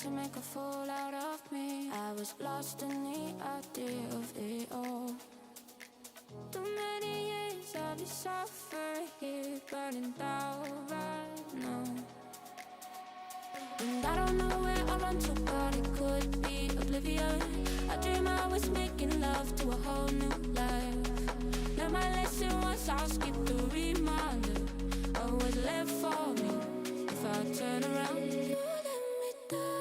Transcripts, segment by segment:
to make a fool out of me. I was lost in the idea of it all. Too many years of you suffering here, burning down right now. And I don't know where I run to, but it could be oblivion. I dream I was making love to a whole new life. Learn my lesson once, I'll skip the reminder of what's left for me. If I turn around, you let me down.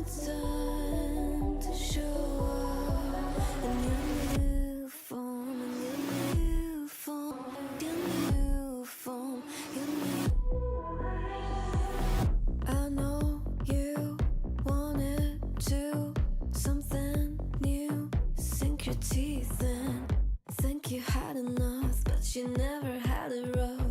it's time to show up in your new form, in your new form, your new form, your new. I know you wanted to something new. Sink your teeth in. Think you had enough, but you never had it rough.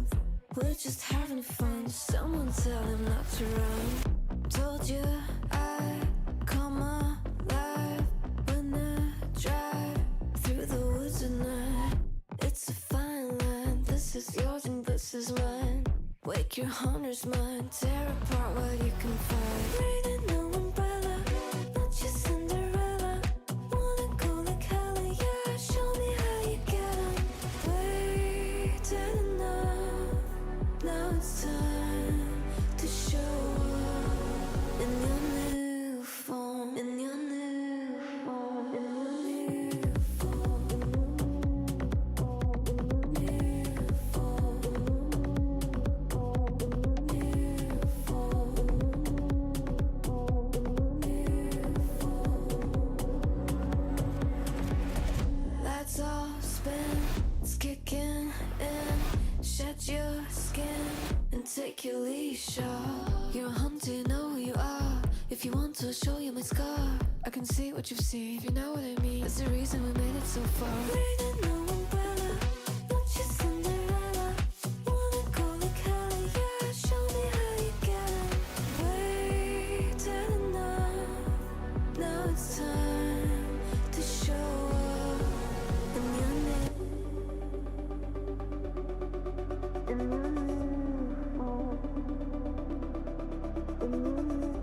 We're just having fun. Someone tell him not to run. Told you I come alive when I drive through the woods at night. It's a fine line. This is yours and this is mine. Wake your hunter's mind. Tear apart what you can find. Reading no umbrella, not just Cinderella. Wanna go like hell, yeah. Show me how you get 'em. Waited enough. Now it's time to show up in your new form, in your new form, in your new form, in your new form, new form, new form. Let's all spin, it's kicking in. Shed your skin and take your leash off. You're a hunter, you know who you are. If you want to, show you my scar. I can see what you've seen, if you know what I mean. That's the reason we made it so far. Reading no umbrella, not just Cinderella. Wanna go like hell, yeah. Show me how you get 'em. Waited enough. Now it's time to show up in your new. In your new form. In your new.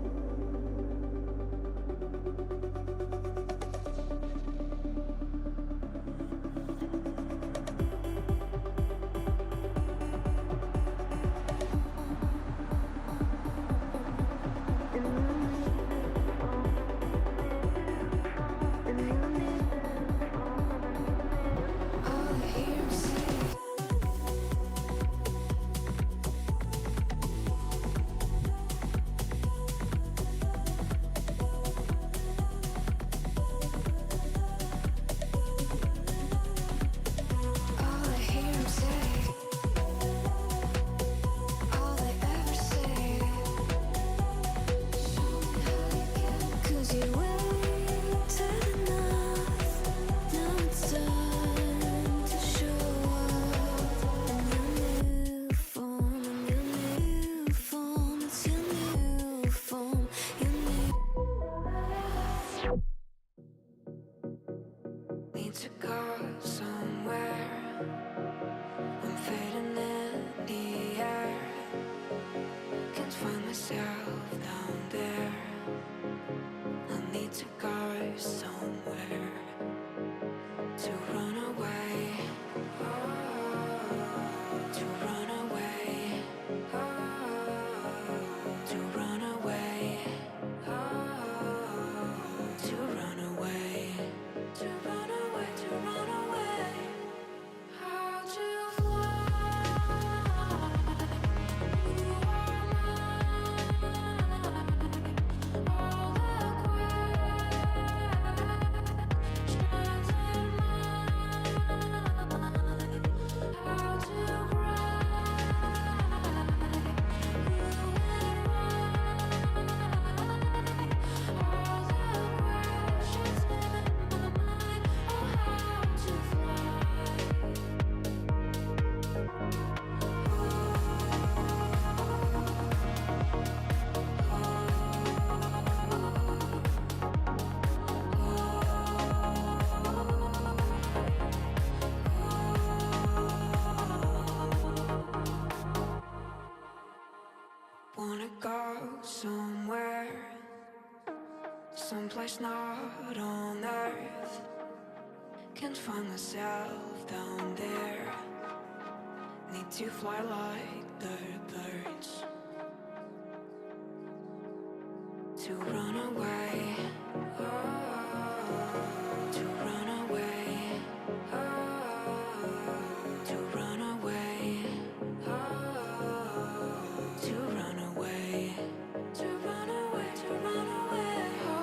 All I hear him say. All I hear him say. All they ever say. Cause you waited enough. Now it's time to show up in your new form, in your new form. It's your new form, your new. Need to go somewhere. I'm fading in the air. Can't find myself down there. I need to go somewhere to run away. To run away. To run away. To run away. To run away. To run away. How'd you fly? You are mine. All the questions in mind. How to Wanna go somewhere, someplace not on earth. Can't find myself down there. Need to fly like the birds. To run away, to run away, to run away, to run away, to run away, to run away.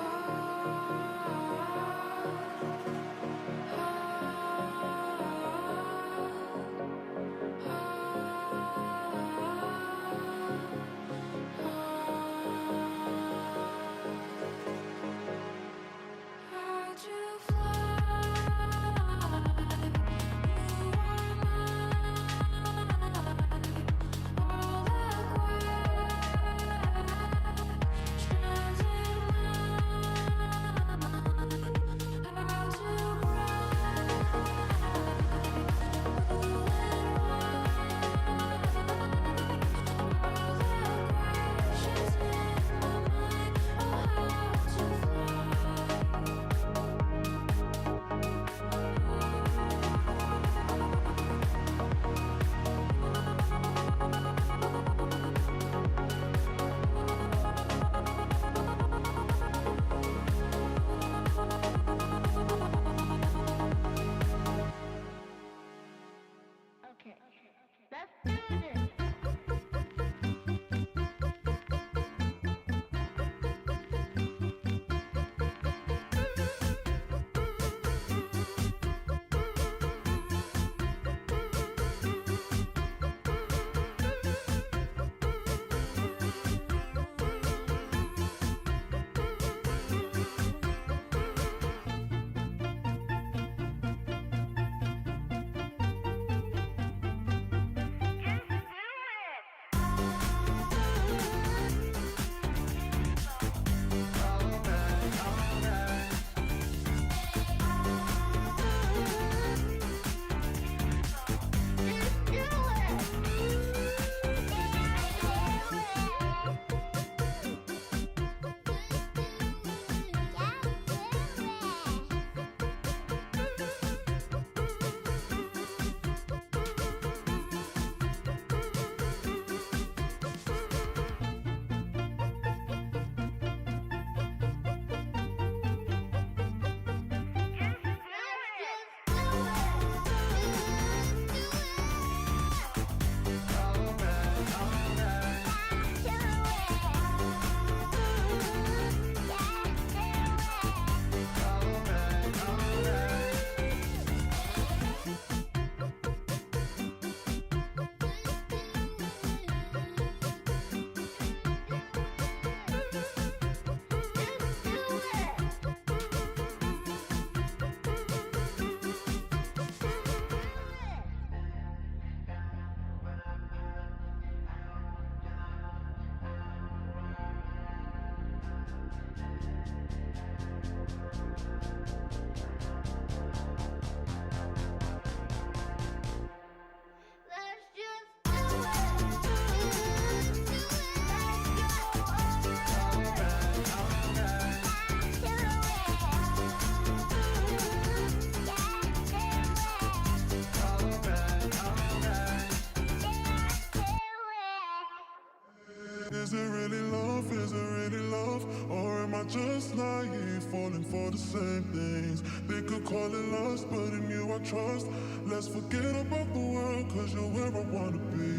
Is it really love? Is it really love? Or am I just naive, falling for the same things? They could call it lust, but in you I trust. Let's forget about the world, cause you're where I wanna be.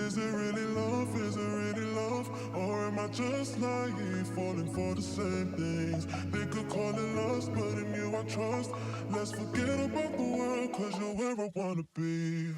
Is it really love? Is it really love? Or am I just naive, falling for the same things? They could call it lust, but in you I trust. Let's forget about the world, cause you're where I wanna be.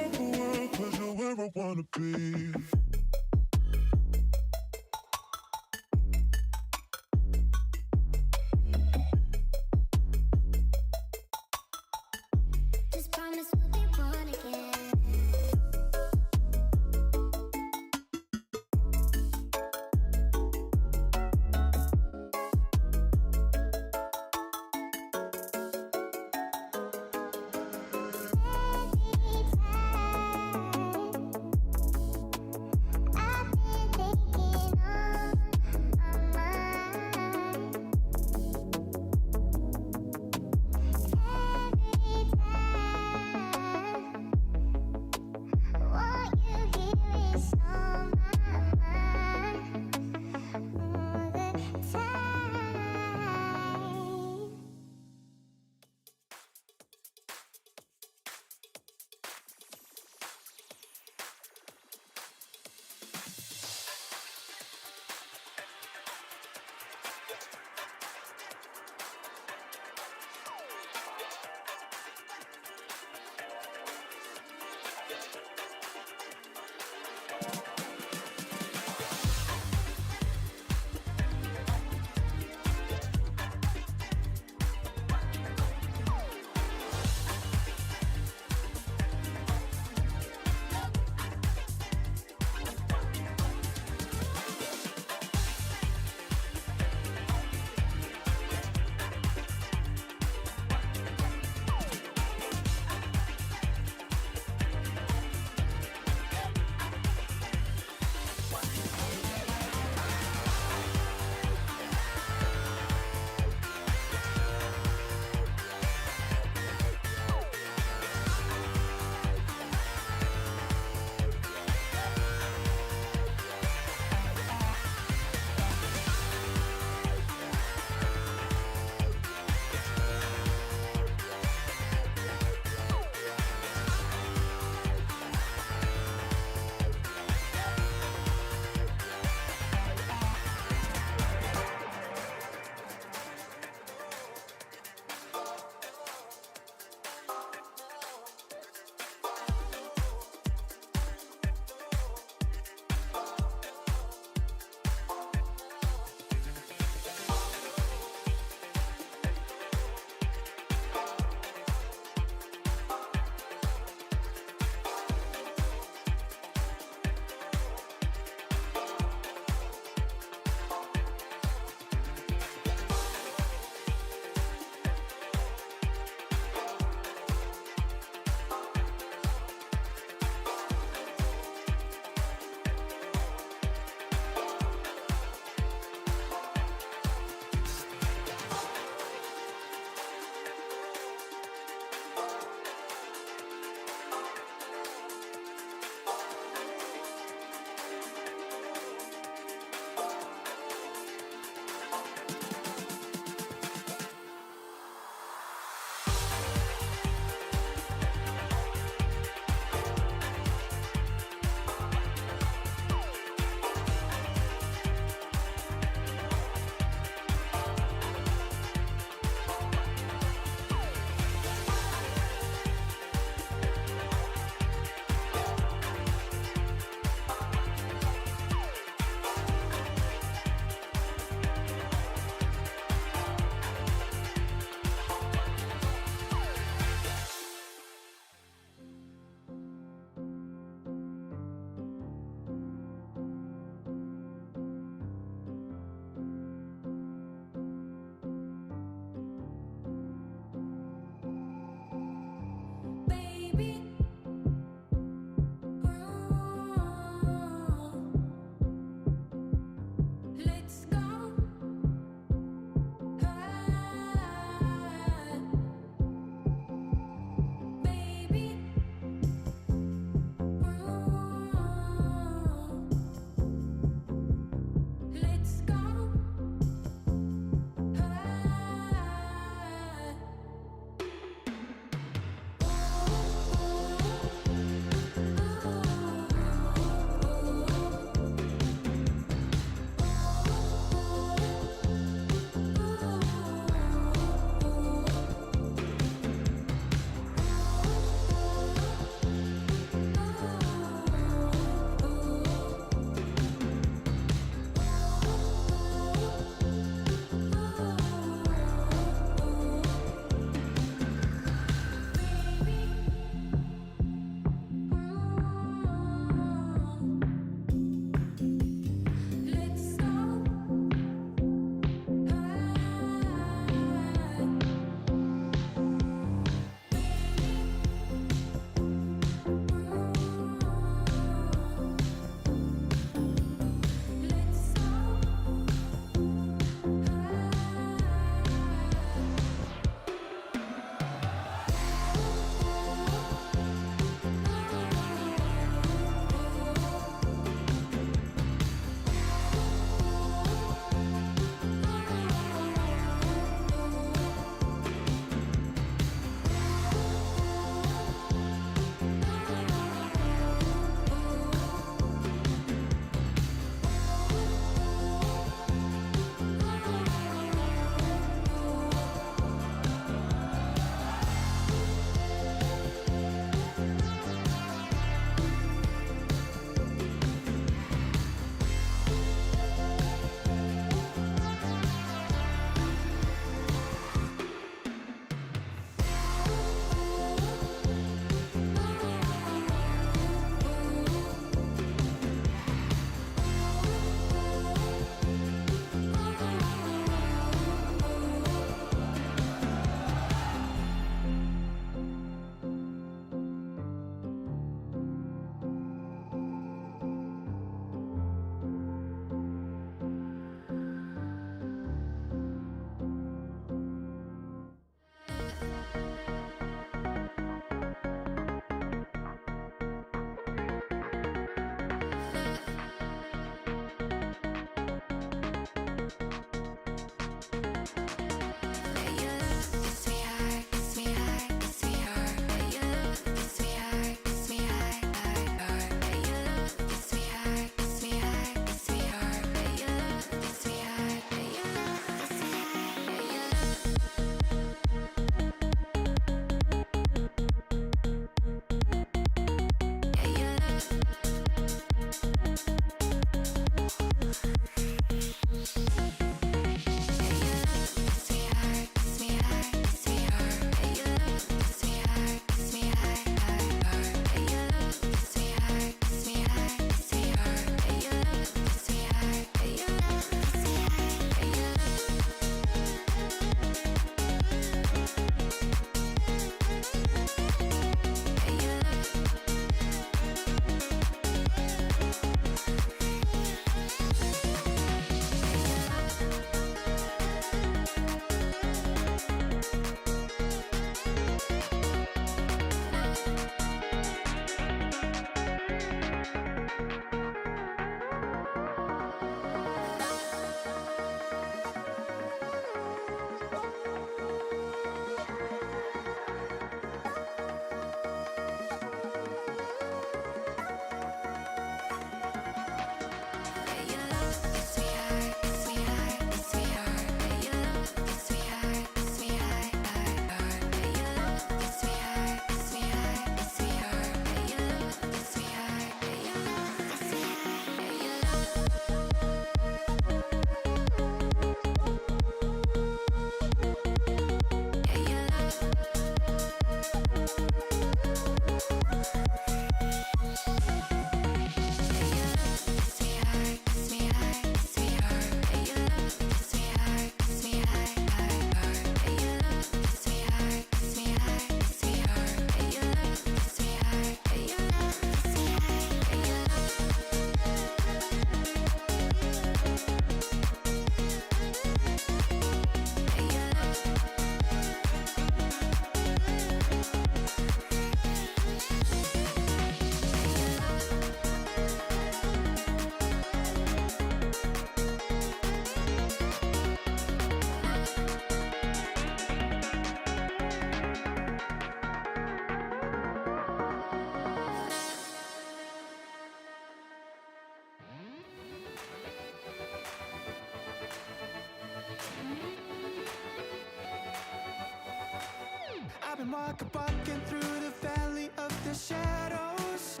walking through the valley of the shadows.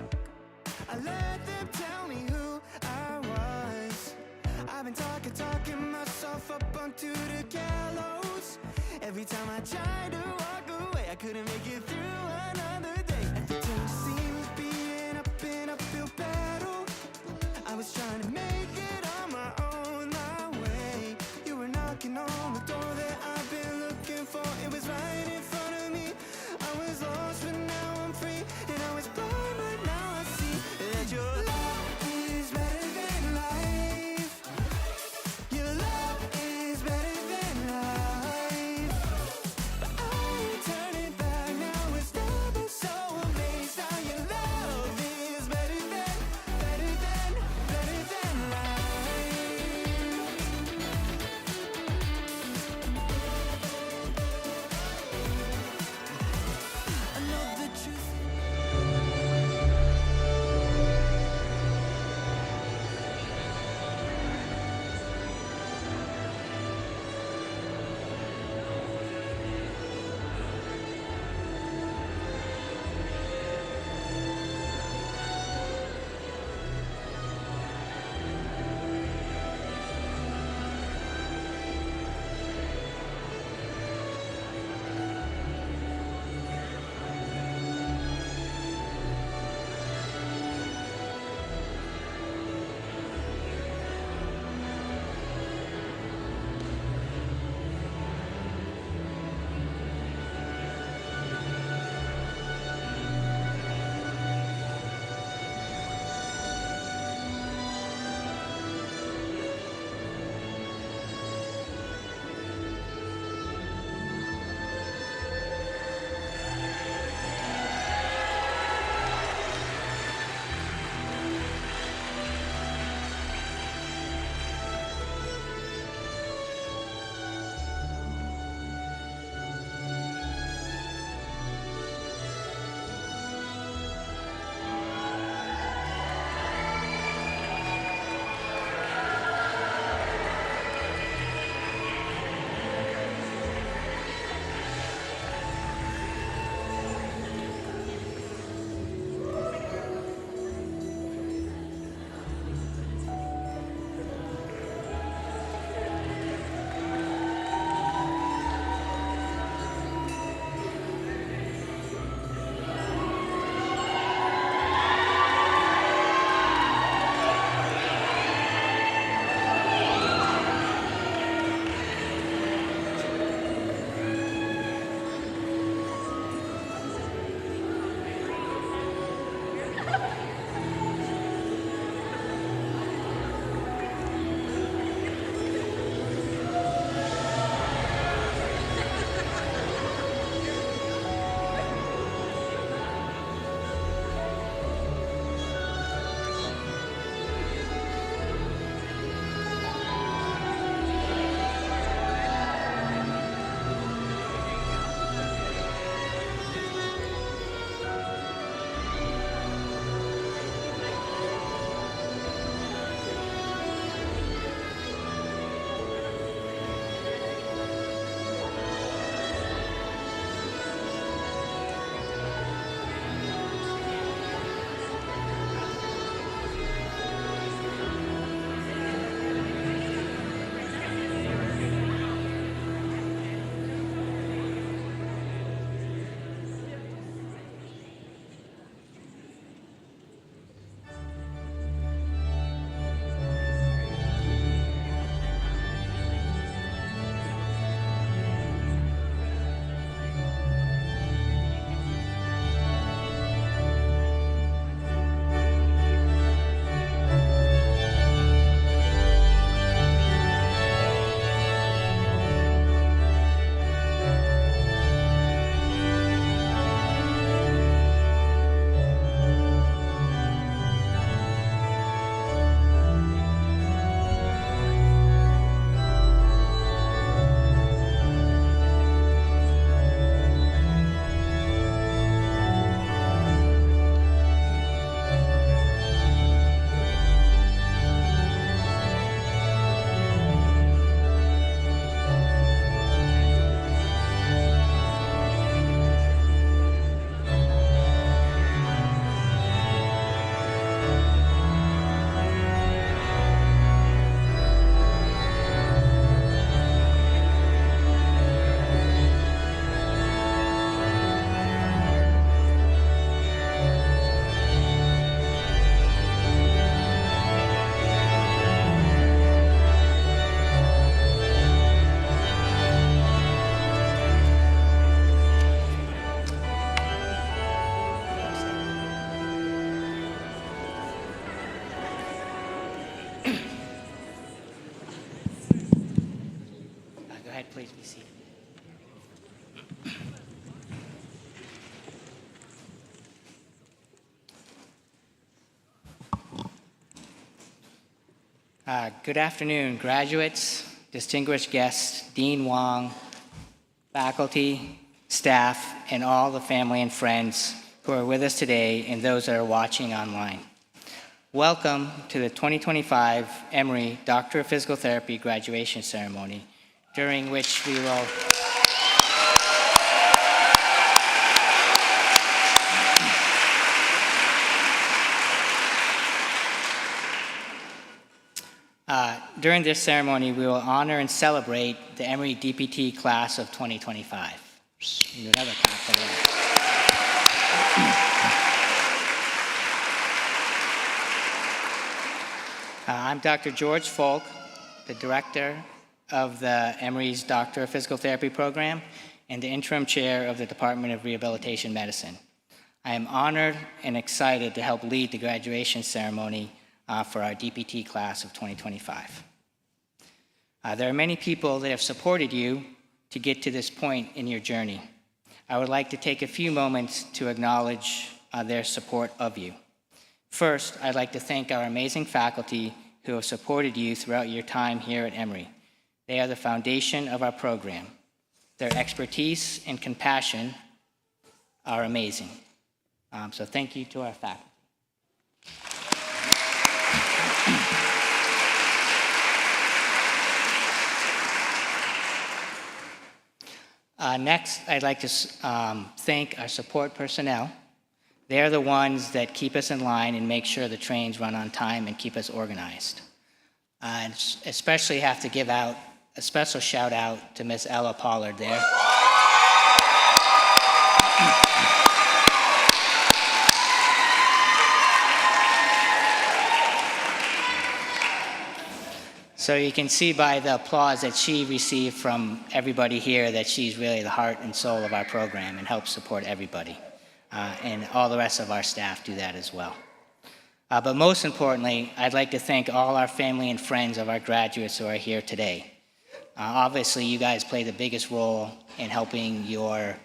I let them tell me who I was. I've been talking myself up onto the gallows. Every time I tried to walk away, I couldn't make it through another day. Everything seemed to be an uphill battle. I was trying to make it on my own, my way. You were knocking on the door that I've been looking for. It was right in front of me. I was lost, but now I'm free. And I was blind, but now I see that your love is better than life. Your love is better than life. But I ain't turning back now. It's never so amazed how your love is better than life. Please be seated. Good afternoon, graduates, distinguished guests, Dean Wong, faculty, staff, and all the family and friends who are with us today and those that are watching online. Welcome to the 2025 Emory Doctor of Physical Therapy graduation ceremony, during which we will during this ceremony, we will honor and celebrate the Emory DPT class of 2025. Another clap for that. I'm Dr. George Folk, the director of the Emory's Doctor of Physical Therapy program and the interim chair of the Department of Rehabilitation Medicine. I am honored and excited to help lead the graduation ceremony for our DPT class of 2025. There are many people that have supported you to get to this point in your journey. I would like to take a few moments to acknowledge their support of you. First, I'd like to thank our amazing faculty who have supported you throughout your time here at Emory. They are the foundation of our program. Their expertise and compassion are amazing. So thank you to our faculty. Next, I'd like to thank our support personnel. They're the ones that keep us in line and make sure the trains run on time and keep us organized. And especially have to give out a special shout out to Miss Ella Pollard there. So you can see by the applause that she received from everybody here that she's really the heart and soul of our program and helps support everybody. And all the rest of our staff do that as well. But most importantly, I'd like to thank all our family and friends of our graduates who are here today. Obviously, you guys play the biggest role in helping your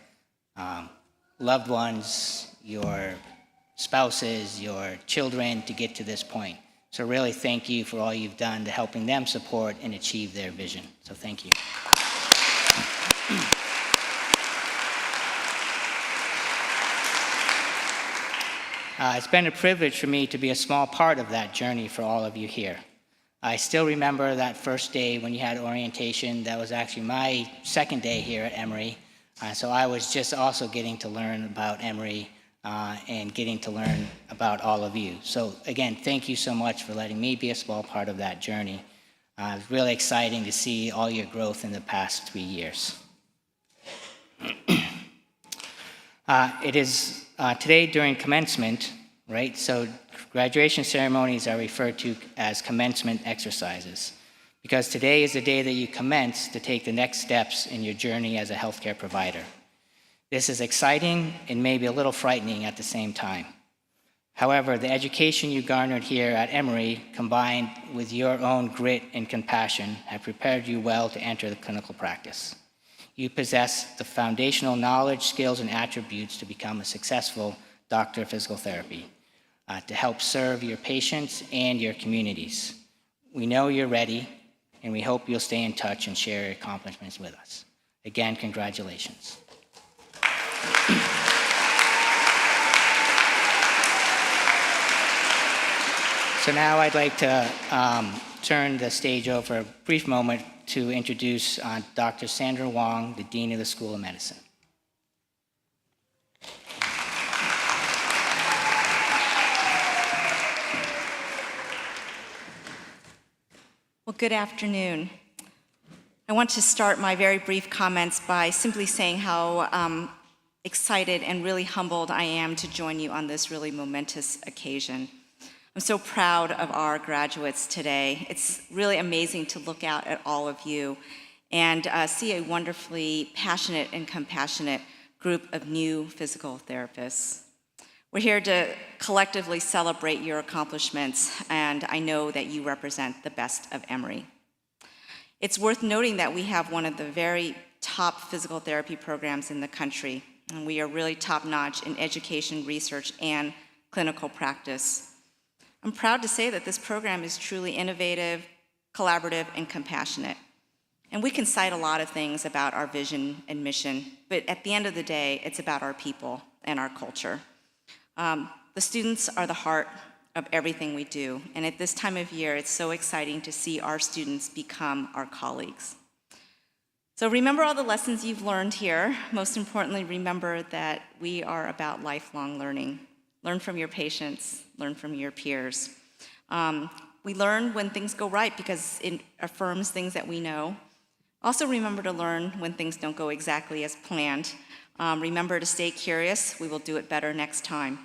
loved ones, your spouses, your children to get to this point. So really thank you for all you've done to helping them support and achieve their vision. So thank you. It's been a privilege for me to be a small part of that journey for all of you here. I still remember that first day when you had orientation. That was actually my second day here at Emory. So I was just also getting to learn about Emory and getting to learn about all of you. So again, thank you so much for letting me be a small part of that journey. It's really exciting to see all your growth in the past 3 years. It is today during commencement, right? So graduation ceremonies are referred to as commencement exercises because today is the day that you commence to take the next steps in your journey as a healthcare provider. This is exciting and maybe a little frightening at the same time. However, the education you garnered here at Emory, combined with your own grit and compassion, have prepared you well to enter the clinical practice. You possess the foundational knowledge, skills, and attributes to become a successful doctor of physical therapy, to help serve your patients and your communities. We know you're ready, and we hope you'll stay in touch and share your accomplishments with us. Again, congratulations. So now I'd like to turn the stage over for a brief moment to introduce Dr. Sandra Wong, the Dean of the School of Medicine. Well, good afternoon. I want to start my very brief comments by simply saying how excited and really humbled I am to join you on this really momentous occasion. I'm so proud of our graduates today. It's really amazing to look out at all of you and see a wonderfully passionate and compassionate group of new physical therapists. We're here to collectively celebrate your accomplishments, and I know that you represent the best of Emory. It's worth noting that we have one of the very top physical therapy programs in the country, and we are really top-notch in education, research, and clinical practice. I'm proud to say that this program is truly innovative, collaborative, and compassionate. And we can cite a lot of things about our vision and mission, but at the end of the day, it's about our people and our culture. The students are the heart of everything we do, and at this time of year, it's so exciting to see our students become our colleagues. So remember all the lessons you've learned here. Most importantly, remember that we are about lifelong learning. Learn from your patients, learn from your peers. We learn when things go right because it affirms things that we know. Also remember to learn when things don't go exactly as planned. Remember to stay curious. We will do it better next time.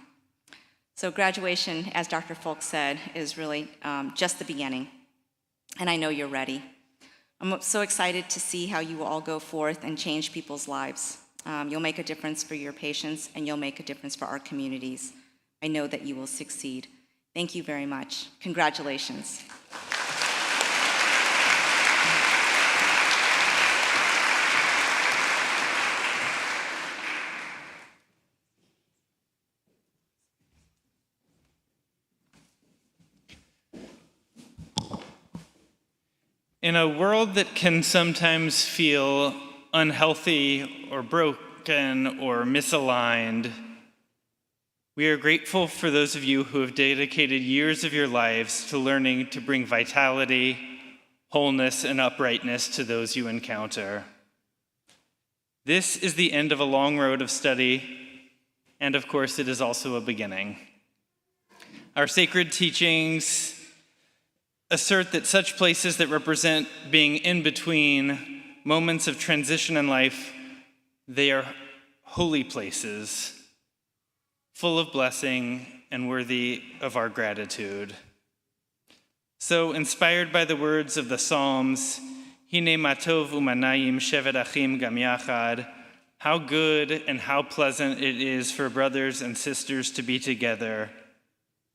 So graduation, as Dr. Folk said, is really just the beginning. And I know you're ready. I'm so excited to see how you will all go forth and change people's lives. You'll make a difference for your patients, and you'll make a difference for our communities. I know that you will succeed. Thank you very much. Congratulations. In a world that can sometimes feel unhealthy or broken or misaligned, we are grateful for those of you who have dedicated years of your lives to learning to bring vitality, wholeness, and uprightness to those you encounter. This is the end of a long road of study, and of course, it is also a beginning. Our sacred teachings assert that such places that represent being in between moments of transition in life, they are holy places, full of blessing and worthy of our gratitude. So, inspired by the words of the Psalms, Hine matov umanayim shevet achim gam yachad, how good and how pleasant it is for brothers and sisters to be together,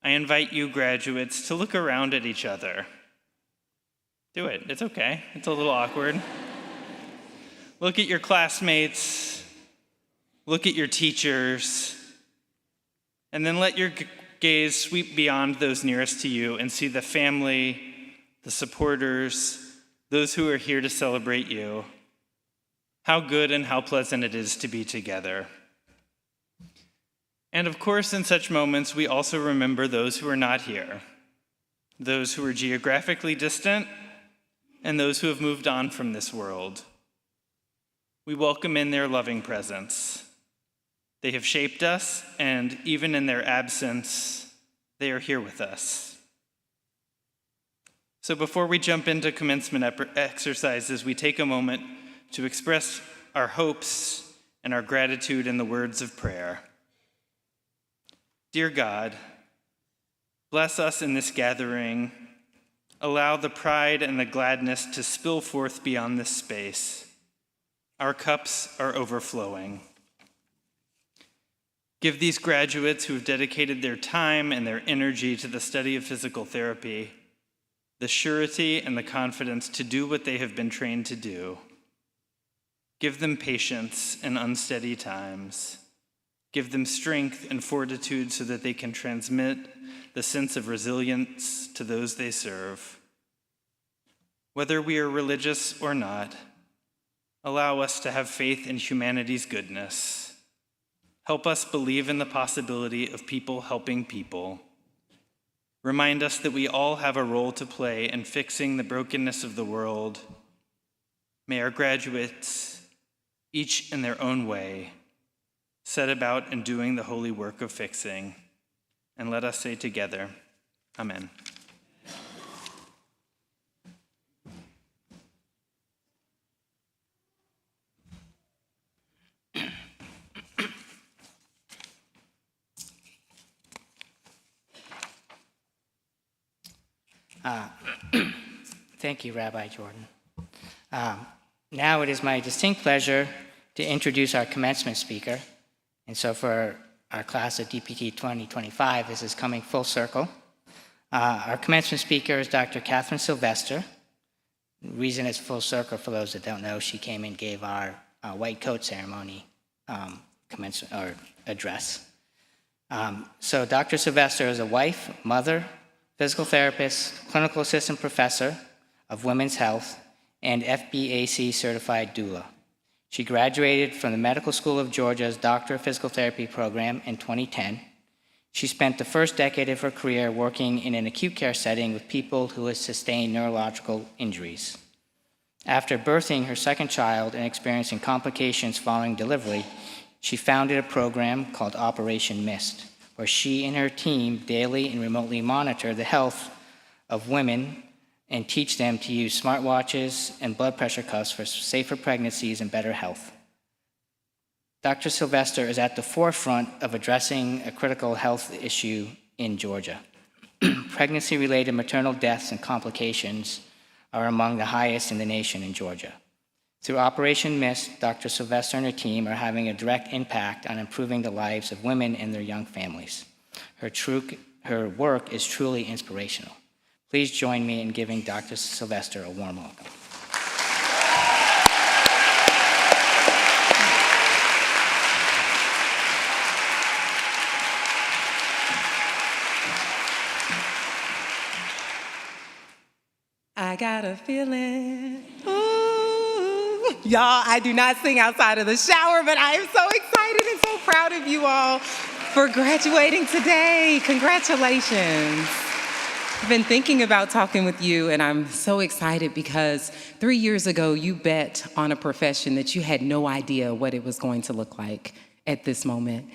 I invite you graduates to look around at each other. Do it, it's okay, it's a little awkward. Look at your classmates, look at your teachers, and then let your gaze sweep beyond those nearest to you and see the family, the supporters, those who are here to celebrate you. How good and how pleasant it is to be together. And of course, in such moments, we also remember those who are not here, those who are geographically distant, and those who have moved on from this world. We welcome in their loving presence. They have shaped us, and even in their absence, they are here with us. So before we jump into commencement exercises, we take a moment to express our hopes and our gratitude in the words of prayer. Dear God, bless us in this gathering. Allow the pride and the gladness to spill forth beyond this space. Our cups are overflowing. Give these graduates who have dedicated their time and their energy to the study of physical therapy the surety and the confidence to do what they have been trained to do. Give them patience in unsteady times. Give them strength and fortitude so that they can transmit the sense of resilience to those they serve. Whether we are religious or not, allow us to have faith in humanity's goodness. Help us believe in the possibility of people helping people. Remind us that we all have a role to play in fixing the brokenness of the world. May our graduates, each in their own way, set about in doing the holy work of fixing. And let us say together, Amen. Thank you, Rabbi Jordan. Now it is my distinct pleasure to introduce our commencement speaker. And so for our class of DPT 2025, this is coming full circle. Our commencement speaker is Dr. Catherine Sylvester. The reason it's full circle, for those that don't know, she came and gave our white coat ceremony commencement or address. So Dr. Sylvester is a wife, mother, physical therapist, clinical assistant professor of women's health, and FBAC certified doula. She graduated from the Medical School of Georgia's Doctor of Physical Therapy program in 2010. She spent the first decade of her career working in an acute care setting with people who had sustained neurological injuries. After birthing her second child and experiencing complications following delivery, she founded a program called Operation Mist, where she and her team daily and remotely monitor the health of women and teach them to use smartwatches and blood pressure cuffs for safer pregnancies and better health. Dr. Sylvester is at the forefront of addressing a critical health issue in Georgia. Pregnancy-related maternal deaths and complications are among the highest in the nation in Georgia. Through Operation Mist, Dr. Sylvester and her team are having a direct impact on improving the lives of women and their young families. Her work is truly inspirational. Please join me in giving Dr. Sylvester a warm welcome. I got a feeling. Ooh. Y'all, I do not sing outside of the shower, but I am so excited and so proud of you all for graduating today. Congratulations. I've been thinking about talking with you, and I'm so excited because 3 years ago, you bet on a profession that you had no idea what it was going to look like at this moment.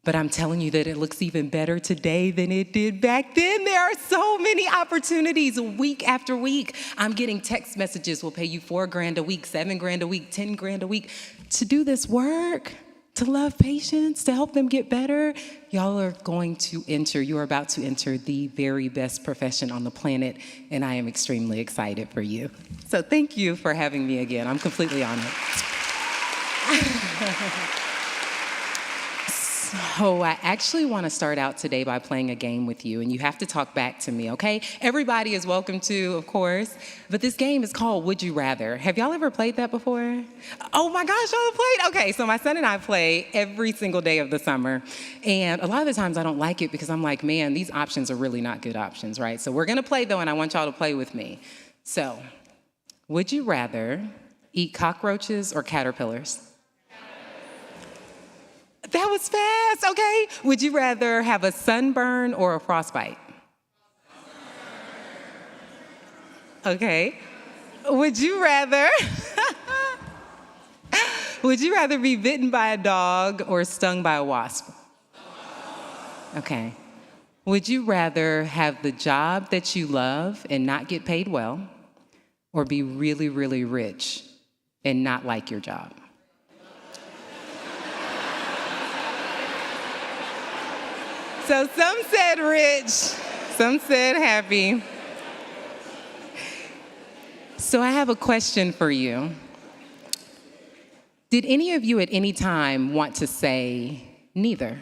But I'm telling you that it looks even better today than it did back then. There are so many opportunities week after week. I'm getting text messages, we'll pay you $4,000 a week, $7,000 a week, $10,000 a week to do this work, to love patients, to help them get better. Y'all are you're about to enter the very best profession on the planet, and I am extremely excited for you. So thank you for having me again. I'm completely honored. So I actually want to start out today by playing a game with you, and you have to talk back to me, okay? Everybody is welcome to, of course, but this game is called Would You Rather. Have y'all ever played that before? Oh my gosh, y'all have played? Okay, so my son and I play every single day of the summer, and a lot of the times I don't like it because I'm like, man, these options are really not good options, right? So we're going to play, though, and I want y'all to play with me. So, would you rather eat cockroaches or caterpillars? That was fast, okay. Would you rather have a sunburn or a frostbite? Okay. Would you rather be bitten by a dog or stung by a wasp? Okay. Would you rather have the job that you love and not get paid well, or be really, really rich and not like your job? So some said rich, some said happy. So I have a question for you. Did any of you at any time want to say neither?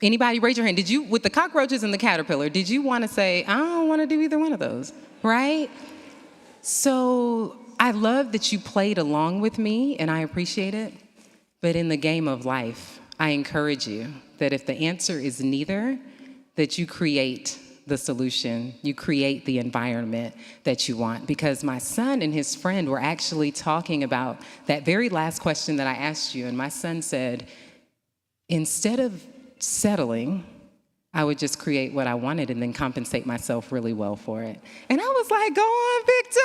Anybody raise your hand? Did you, with the cockroaches and the caterpillar, did you want to say, I don't want to do either one of those, right? So I love that you played along with me, and I appreciate it. But in the game of life, I encourage you that if the answer is neither, that you create the solution, you create the environment that you want. Because my son and his friend were actually talking about that very last question that I asked you, and my son said, instead of settling, I would just create what I wanted and then compensate myself really well for it. And I was like, go on, Victor.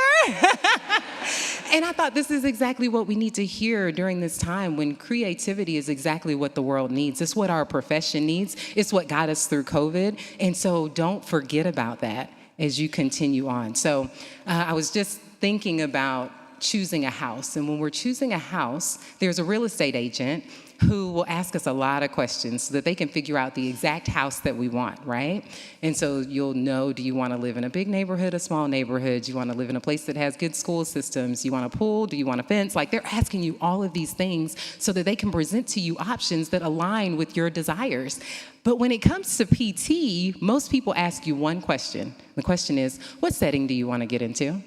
And I thought this is exactly what we need to hear during this time when creativity is exactly what the world needs. It's what our profession needs. It's what got us through COVID. And so don't forget about that as you continue on. So I was just thinking about choosing a house. And when we're choosing a house, there's a real estate agent who will ask us a lot of questions so that they can figure out the exact house that we want, right? And so you'll know, do you want to live in a big neighborhood, a small neighborhood? Do you want to live in a place that has good school systems? Do you want a pool? Do you want a fence? Like, they're asking you all of these things so that they can present to you options that align with your desires. But when it comes to PT, most people ask you one question. The question is, what setting do you want to get into?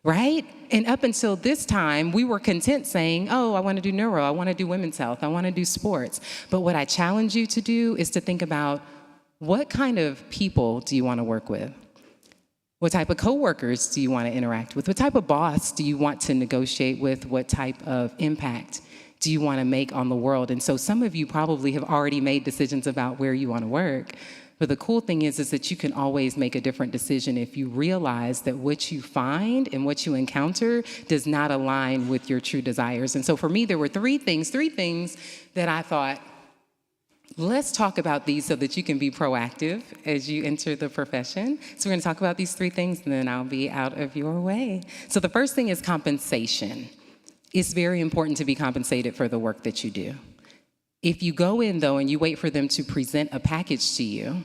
right? And up until this time, we were content saying, oh, I want to do neuro, I want to do women's health, I want to do sports. But what I challenge you to do is to think about, what kind of people do you want to work with? What type of coworkers do you want to interact with? What type of boss do you want to negotiate with? What type of impact do you want to make on the world? And so some of you probably have already made decisions about where you want to work. But the cool thing is that you can always make a different decision if you realize that what you find and what you encounter does not align with your true desires. And so for me, there were three things that I thought, let's talk about these so that you can be proactive as you enter the profession. So we're going to talk about these three things, and then I'll be out of your way. So the first thing is compensation. It's very important to be compensated for the work that you do. If you go in, though, and you wait for them to present a package to you,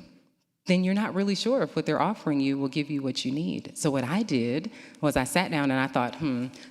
then you're not really sure if what they're offering you will give you what you need. So what I did was I sat down and I thought,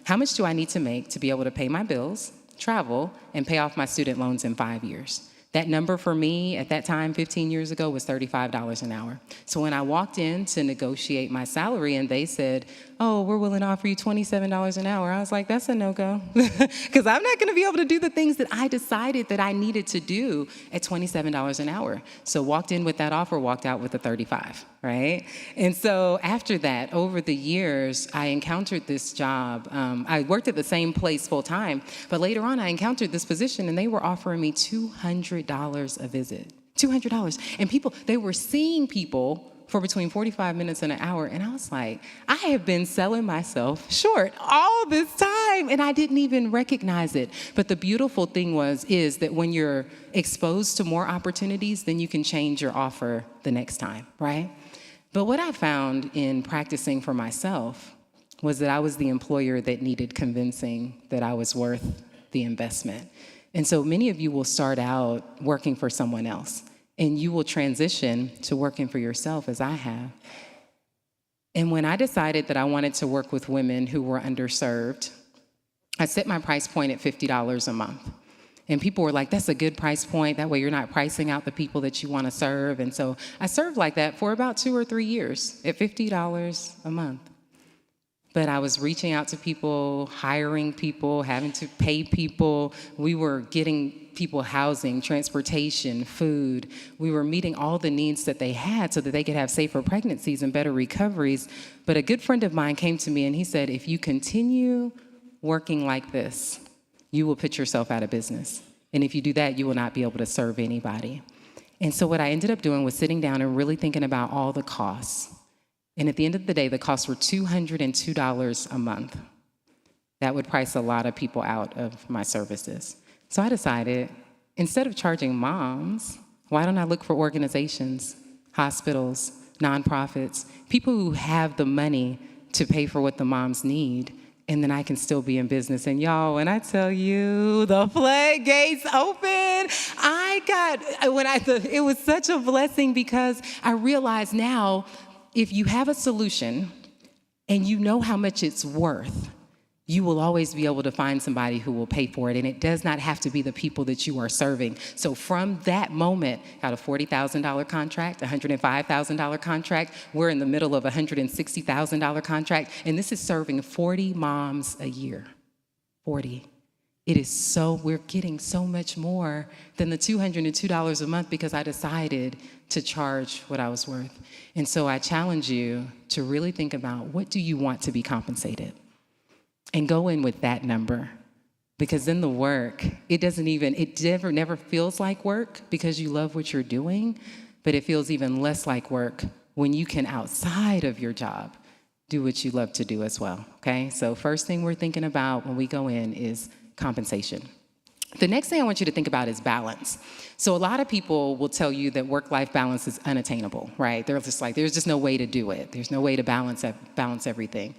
how much do I need to make to be able to pay my bills, travel, and pay off my student loans in 5 years? That number for me at that time, 15 years ago, was $35 an hour. So when I walked in to negotiate my salary and they said, oh, we're willing to offer you $27 an hour, I was like, that's a no-go. Because I'm not going to be able to do the things that I decided that I needed to do at $27 an hour. So walked in with that offer, walked out with a 35, right? And so after that, over the years, I encountered this job. I worked at the same place full time, but later on I encountered this position and they were offering me $200 a visit. $200. And they were seeing people for between 45 minutes and an hour. And I was like, I have been selling myself short all this time, and I didn't even recognize it. But the beautiful thing is that when you're exposed to more opportunities, then you can change your offer the next time, right? But what I found in practicing for myself was that I was the employer that needed convincing that I was worth the investment. And so many of you will start out working for someone else, and you will transition to working for yourself, as I have. And when I decided that I wanted to work with women who were underserved, I set my price point at $50 a month. And people were like, that's a good price point. That way you're not pricing out the people that you want to serve. And so I served like that for about 2 or 3 years at $50 a month. But I was reaching out to people, hiring people, having to pay people. We were getting people housing, transportation, food. We were meeting all the needs that they had so that they could have safer pregnancies and better recoveries. But a good friend of mine came to me and he said, if you continue working like this, you will put yourself out of business. And if you do that, you will not be able to serve anybody. And so what I ended up doing was sitting down and really thinking about all the costs. And at the end of the day, the costs were $202 a month. That would price a lot of people out of my services. So I decided, instead of charging moms, why don't I look for organizations, hospitals, nonprofits, people who have the money to pay for what the moms need, and then I can still be in business. And y'all, when I tell you the floodgates open, it was such a blessing because I realize now, if you have a solution and you know how much it's worth, you will always be able to find somebody who will pay for it. And it does not have to be the people that you are serving. So from that moment, got a $40,000 contract, $105,000 contract. We're in the middle of a $160,000 contract. And this is serving 40 moms a year. 40. We're getting so much more than the $202 a month because I decided to charge what I was worth. And so I challenge you to really think about, what do you want to be compensated? And go in with that number, because then the work, it never feels like work because you love what you're doing, but it feels even less like work when you can, outside of your job, do what you love to do as well, okay? So first thing we're thinking about when we go in is compensation. The next thing I want you to think about is balance. So a lot of people will tell you that work-life balance is unattainable, right? They're just like, there's just no way to do it. There's no way to balance everything.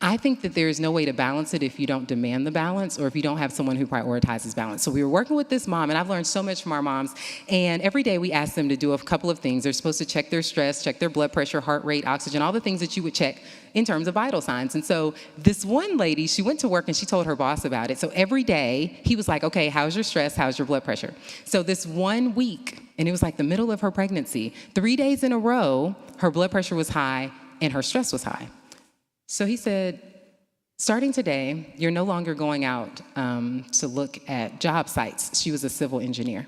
I think that there's no way to balance it if you don't demand the balance or if you don't have someone who prioritizes balance. So we were working with this mom, and I've learned so much from our moms, and every day we ask them to do a couple of things. They're supposed to check their stress, check their blood pressure, heart rate, oxygen, all the things that you would check in terms of vital signs. And so this one lady, she went to work and she told her boss about it. So every day he was like, okay, how's your stress? How's your blood pressure? So this 1 week, and it was like the middle of her pregnancy, 3 days in a row, her blood pressure was high and her stress was high. So he said, Starting today, you're no longer going out to look at job sites. She was a civil engineer.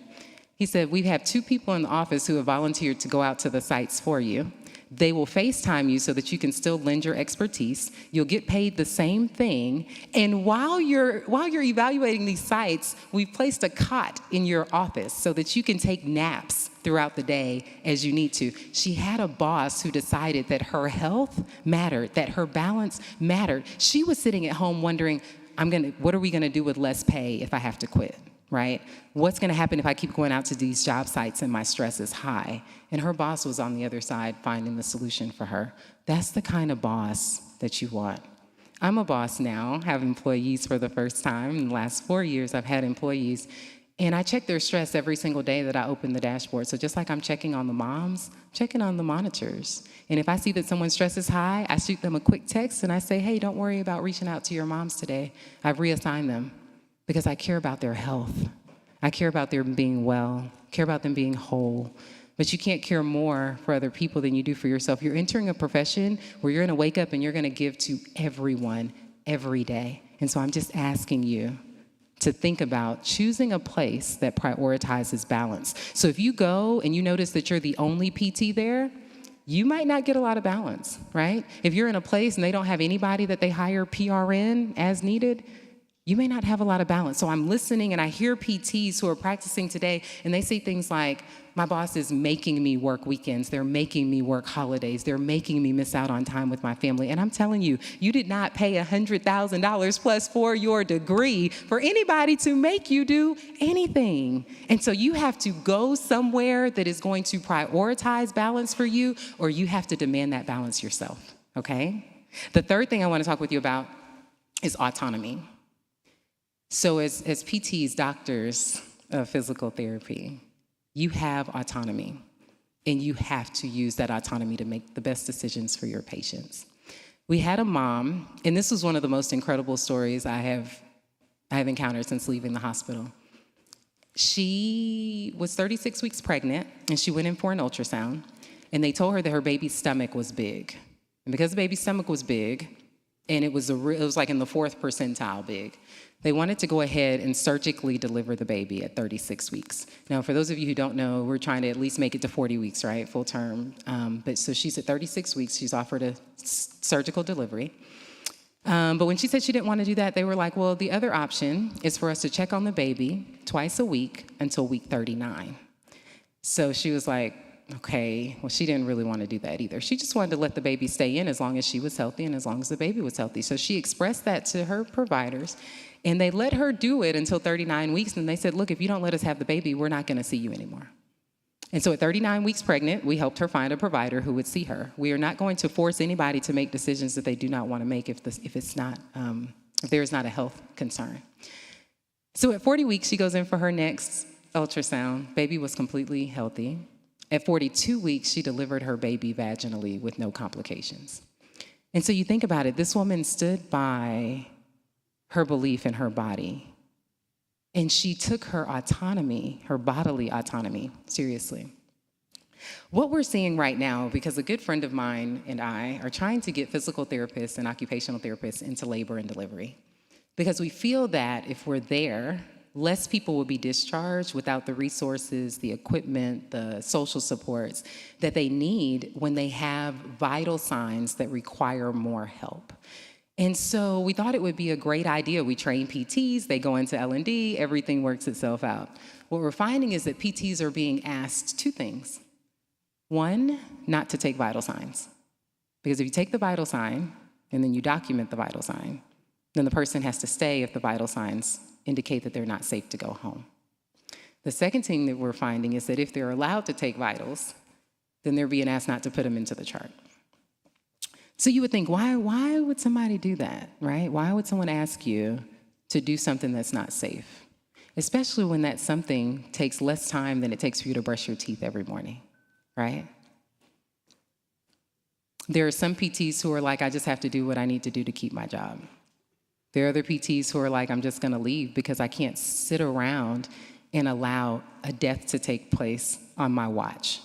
He said, we have 2 people in the office who have volunteered to go out to the sites for you. They will FaceTime you so that you can still lend your expertise. You'll get paid the same thing. And while you're evaluating these sites, we've placed a cot in your office so that you can take naps throughout the day as you need to. She had a boss who decided that her health mattered, that her balance mattered. She was sitting at home wondering, what are we gonna do with less pay if I have to quit? Right? What's gonna happen if I keep going out to these job sites and my stress is high? And her boss was on the other side finding the solution for her. That's the kind of boss that you want. I'm a boss now, have employees for the first time. In the last 4 years, I've had employees, and I check their stress every single day that I open the dashboard. So just like I'm checking on the moms, I'm checking on the monitors. And if I see that someone's stress is high, I shoot them a quick text and I say, hey, don't worry about reaching out to your moms today. I've reassigned them. Because I care about their health. I care about them being well, care about them being whole. But you can't care more for other people than you do for yourself. You're entering a profession where you're gonna wake up and you're gonna give to everyone every day. And so I'm just asking you to think about choosing a place that prioritizes balance. So if you go and you notice that you're the only PT there, you might not get a lot of balance, right? If you're in a place and they don't have anybody that they hire PRN as needed, you may not have a lot of balance. So I'm listening and I hear PTs who are practicing today and they say things like, my boss is making me work weekends. They're making me work holidays. They're making me miss out on time with my family. And I'm telling you, you did not pay $100,000 plus for your degree for anybody to make you do anything. And so you have to go somewhere that is going to prioritize balance for you, or you have to demand that balance yourself, okay? The third thing I want to talk with you about is autonomy. So as PTs, doctors of physical therapy, you have autonomy, and you have to use that autonomy to make the best decisions for your patients. We had a mom, and this was one of the most incredible stories I have encountered since leaving the hospital. She was 36 weeks pregnant, and she went in for an ultrasound, and they told her that her baby's stomach was big. And because the baby's stomach was big, and it was like in the 4th percentile big, they wanted to go ahead and surgically deliver the baby at 36 weeks. Now, for those of you who don't know, we're trying to at least make it to 40 weeks, right, full term. But so she's at 36 weeks. She's offered a surgical delivery. But when she said she didn't want to do that, they were like, well, the other option is for us to check on the baby twice a week until week 39. So she was like, okay, well, she didn't really want to do that either. She just wanted to let the baby stay in as long as she was healthy and as long as the baby was healthy. So she expressed that to her providers, and they let her do it until 39 weeks. And they said, look, if you don't let us have the baby, we're not going to see you anymore. And so at 39 weeks pregnant, we helped her find a provider who would see her. We are not going to force anybody to make decisions that they do not want to make if there is not a health concern. So at 40 weeks, she goes in for her next ultrasound. Baby was completely healthy. At 42 weeks, she delivered her baby vaginally with no complications. And so you think about it, this woman stood by her belief in her body, and she took her autonomy, her bodily autonomy, seriously. What we're seeing right now, because a good friend of mine and I are trying to get physical therapists and occupational therapists into labor and delivery, because we feel that if we're there, less people will be discharged without the resources, the equipment, the social supports that they need when they have vital signs that require more help. And so we thought it would be a great idea. We train PTs, they go into L&D, everything works itself out. What we're finding is that PTs are being asked 2 things. 1, not to take vital signs. Because if you take the vital sign and then you document the vital sign, then the person has to stay if the vital signs indicate that they're not safe to go home. The second thing that we're finding is that if they're allowed to take vitals, then they're being asked not to put them into the chart. So you would think, why would somebody do that, right? Why would someone ask you to do something that's not safe? Especially when that something takes less time than it takes for you to brush your teeth every morning, right? There are some PTs who are like, I just have to do what I need to do to keep my job. There are other PTs who are like, I'm just gonna leave because I can't sit around and allow a death to take place on my watch.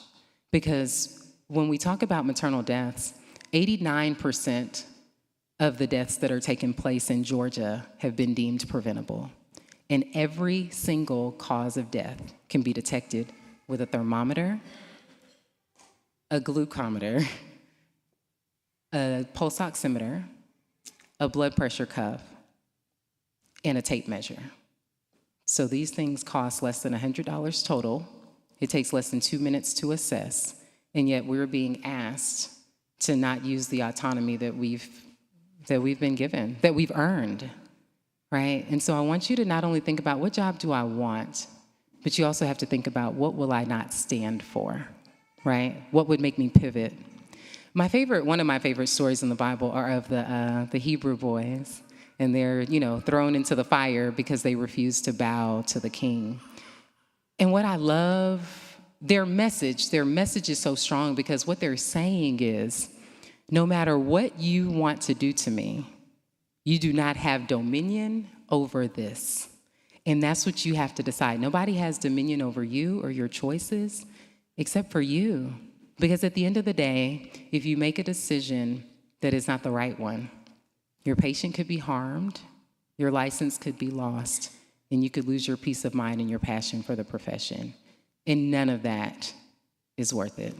Because when we talk about maternal deaths, 89% of the deaths that are taking place in Georgia have been deemed preventable. And every single cause of death can be detected with a thermometer, a glucometer, a pulse oximeter, a blood pressure cuff, and a tape measure. So these things cost less than $100 total. It takes less than 2 minutes to assess, and yet we're being asked to not use the autonomy that we've been given, that we've earned, right? And so I want you to not only think about what job do I want, but you also have to think about what will I not stand for, right? What would make me pivot? One of my favorite stories in the Bible are of the Hebrew boys, and they're, thrown into the fire because they refuse to bow to the king. And what I love, their message is so strong because what they're saying is, no matter what you want to do to me, you do not have dominion over this. And that's what you have to decide. Nobody has dominion over you or your choices except for you. Because at the end of the day, if you make a decision that is not the right one, your patient could be harmed, your license could be lost, and you could lose your peace of mind and your passion for the profession. And none of that is worth it.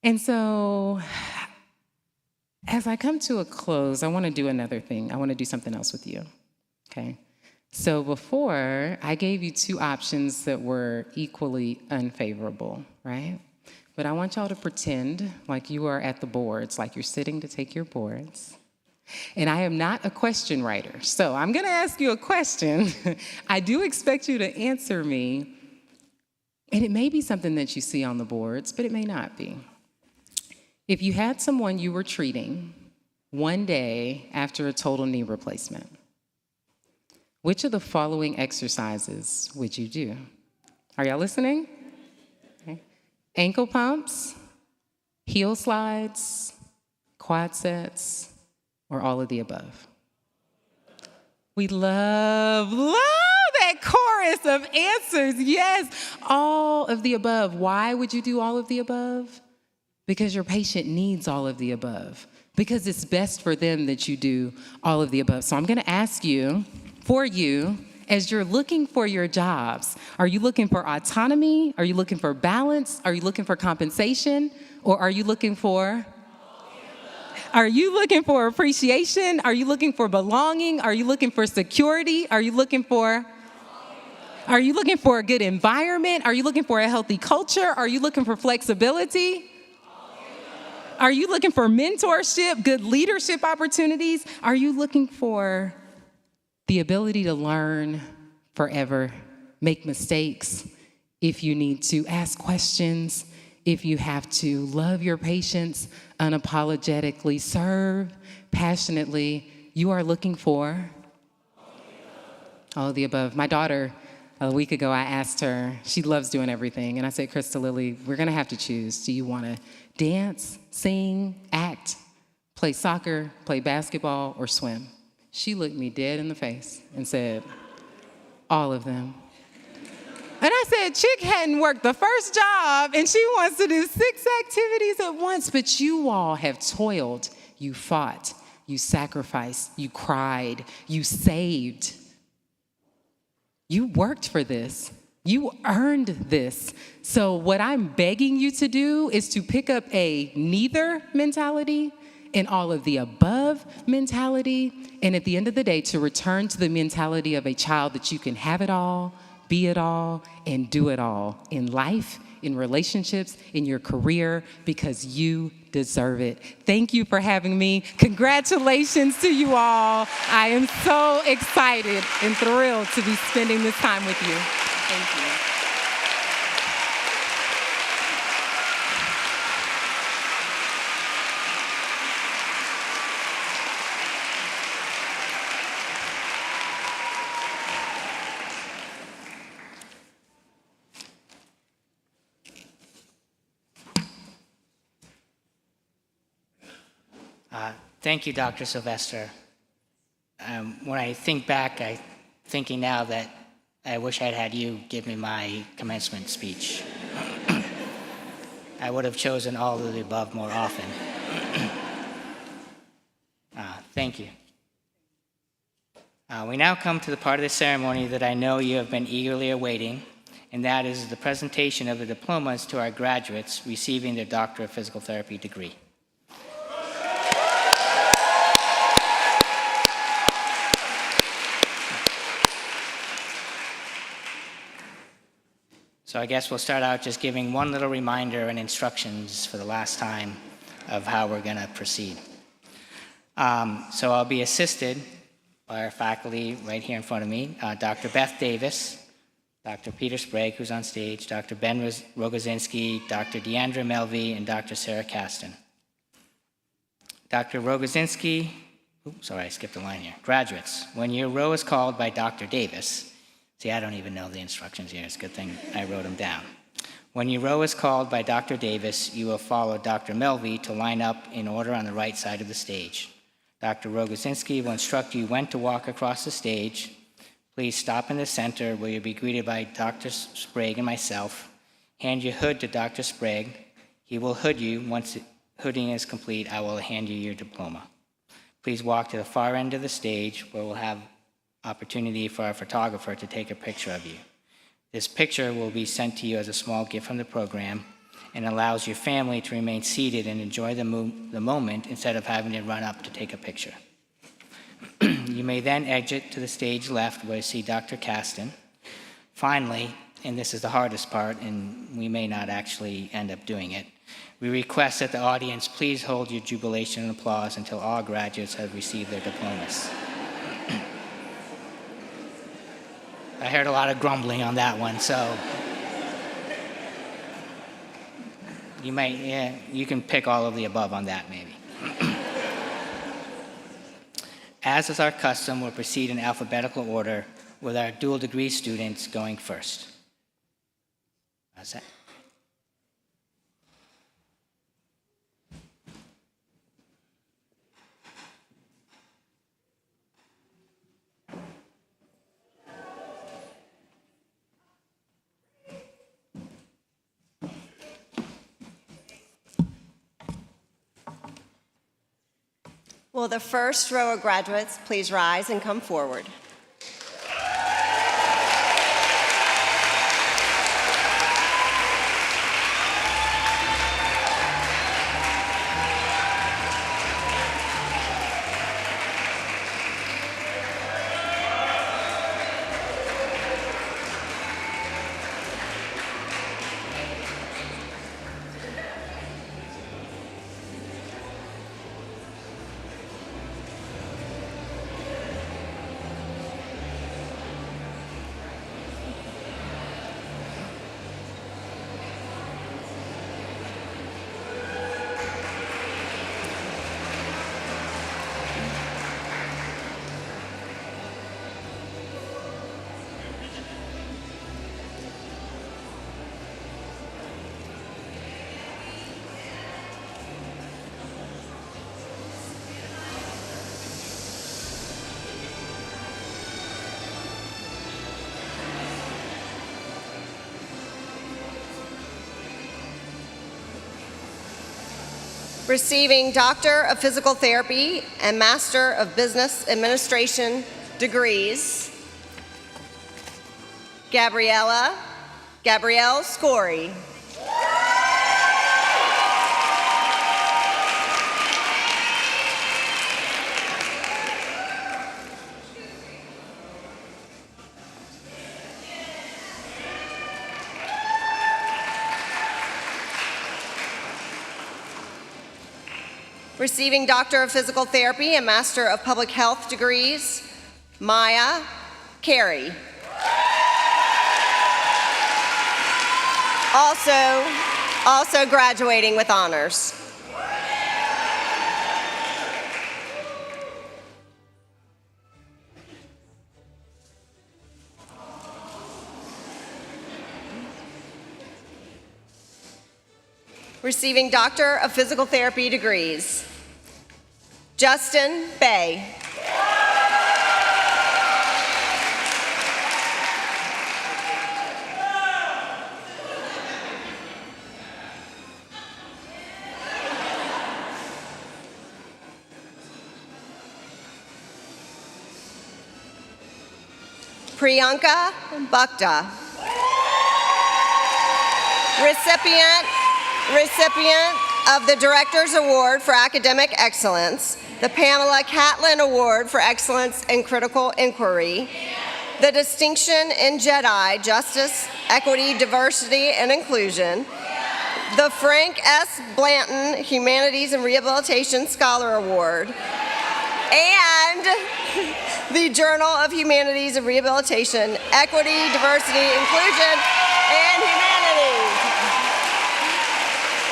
And so, as I come to a close, I want to do another thing. I want to do something else with you, okay? So before, I gave you two options that were equally unfavorable, right? But I want y'all to pretend like you are at the boards, like you're sitting to take your boards. And I am not a question writer, so I'm going to ask you a question. I do expect you to answer me, and it may be something that you see on the boards, but it may not be. If you had someone you were treating one day after a total knee replacement, which of the following exercises would you do? Are y'all listening? Okay. Ankle pumps, heel slides, quad sets, or all of the above? We love that chorus of answers. Yes, all of the above. Why would you do all of the above? Because your patient needs all of the above. Because it's best for them that you do all of the above. So I'm going to ask you, as you're looking for your jobs, are you looking for autonomy? Are you looking for balance? Are you looking for compensation? Or are you looking for? Are you looking for appreciation? Are you looking for belonging? Are you looking for security? Are you looking for a good environment? Are you looking for a healthy culture? Are you looking for flexibility? Are you looking for mentorship, good leadership opportunities? Are you looking for the ability to learn forever, make mistakes if you need to, ask questions if you have to, love your patients unapologetically, serve passionately? You are looking for all of the above. My daughter, a week ago, I asked her, she loves doing everything, and I said, Krista Lily, we're gonna have to choose. Do you wanna dance, sing, act, play soccer, play basketball, or swim? She looked me dead in the face and said, all of them. And I said, Chick hadn't worked the first job, and she wants to do 6 activities at once, but you all have toiled, you fought, you sacrificed, you cried, you saved. You worked for this. You earned this. So what I'm begging you to do is to pick up a neither mentality and all of the above mentality, and at the end of the day, to return to the mentality of a child that you can have it all, be it all, and do it all in life, in relationships, in your career, because you deserve it. Thank you for having me. Congratulations to you all. I am so excited and thrilled to be spending this time with you. Thank you. Thank you, Dr. Sylvester. When I think back, I'm thinking now that I wish I'd had you give me my commencement speech. I would have chosen all of the above more often. Thank you. We now come to the part of the ceremony that I know you have been eagerly awaiting, and that is the presentation of the diplomas to our graduates receiving their Doctor of Physical Therapy degree. So I guess we'll start out just giving one little reminder and instructions for the last time of how we're going to proceed. So I'll be assisted by our faculty right here in front of me, Dr. Beth Davis, Dr. Peter Sprague, who's on stage, Dr. Ben Rogozinski, Dr. Deandra Melvey, and Dr. Sarah Kasten. Dr. Rogozinski, sorry, I skipped a line here. Graduates, when your row is called by Dr. Davis, see, I don't even know the instructions here. It's a good thing I wrote them down. When your row is called by Dr. Davis, you will follow Dr. Melvey to line up in order on the right side of the stage. Dr. Rogozinski will instruct you when to walk across the stage. Please stop in the center where you'll be greeted by Dr. Sprague and myself. Hand your hood to Dr. Sprague. He will hood you. Once the hooding is complete, I will hand you your diploma. Please walk to the far end of the stage where we'll have opportunity for our photographer to take a picture of you. This picture will be sent to you as a small gift from the program and allows your family to remain seated and enjoy the moment instead of having to run up to take a picture. You may then exit to the stage left where you see Dr. Kasten. Finally, and this is the hardest part, and we may not actually end up doing it, we request that the audience please hold your jubilation and applause until all graduates have received their diplomas. I heard a lot of grumbling on that one, so you can pick all of the above on that maybe. As is our custom, we'll proceed in alphabetical order with our dual degree students going first. How's that? Will the first row of graduates please rise and come forward? Receiving Doctor of Physical Therapy and Master of Business Administration degrees, Gabrielle Scory. Receiving Doctor of Physical Therapy and Master of Public Health degrees, Maya Carey. Also graduating with honors. Receiving Doctor of Physical Therapy degrees, Justin Bay. Priyanka Bhakta. Recipient of the Director's Award for Academic Excellence, the Pamela Catlin Award for Excellence in Critical Inquiry, the Distinction in JEDI, Justice, Equity, Diversity, and Inclusion, the Frank S. Blanton Humanities and Rehabilitation Scholar Award, and the Journal of Humanities and Rehabilitation, Equity, Diversity, Inclusion, and Humanities.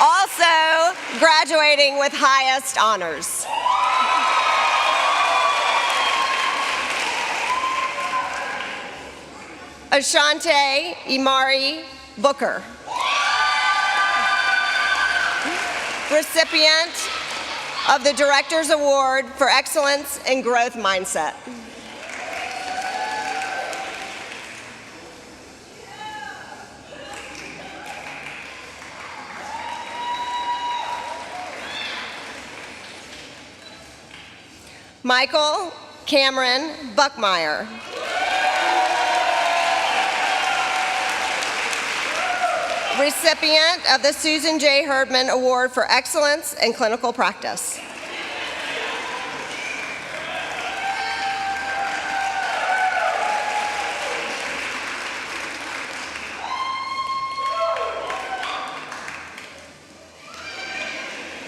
Also graduating with highest honors. Ashante Imari Booker. Recipient of the Director's Award for Excellence in Growth Mindset. Michael Cameron Buckmeyer. Recipient of the Susan J. Herdman Award for Excellence in Clinical Practice.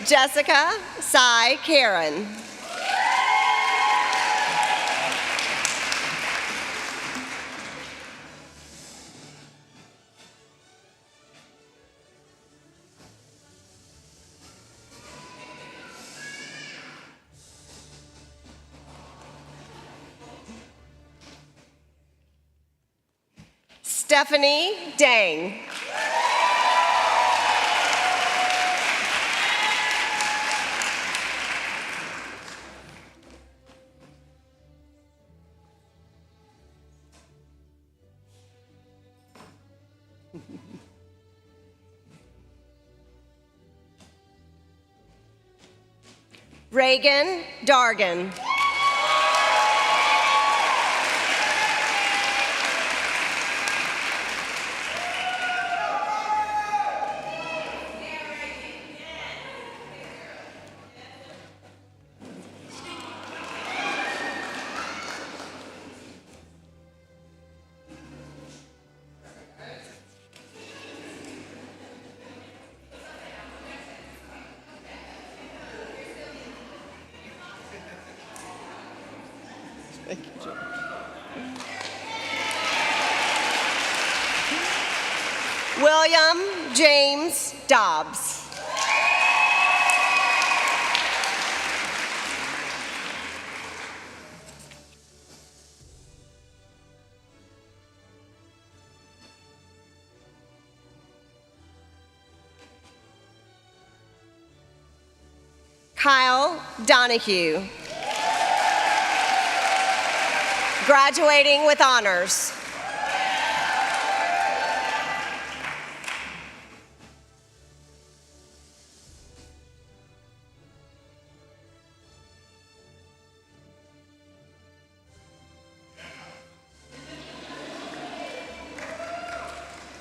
Jessica Cy Karen. Stephanie Dang. Reagan Dargan. William James Dobbs. Kyle Donahue. Graduating with honors.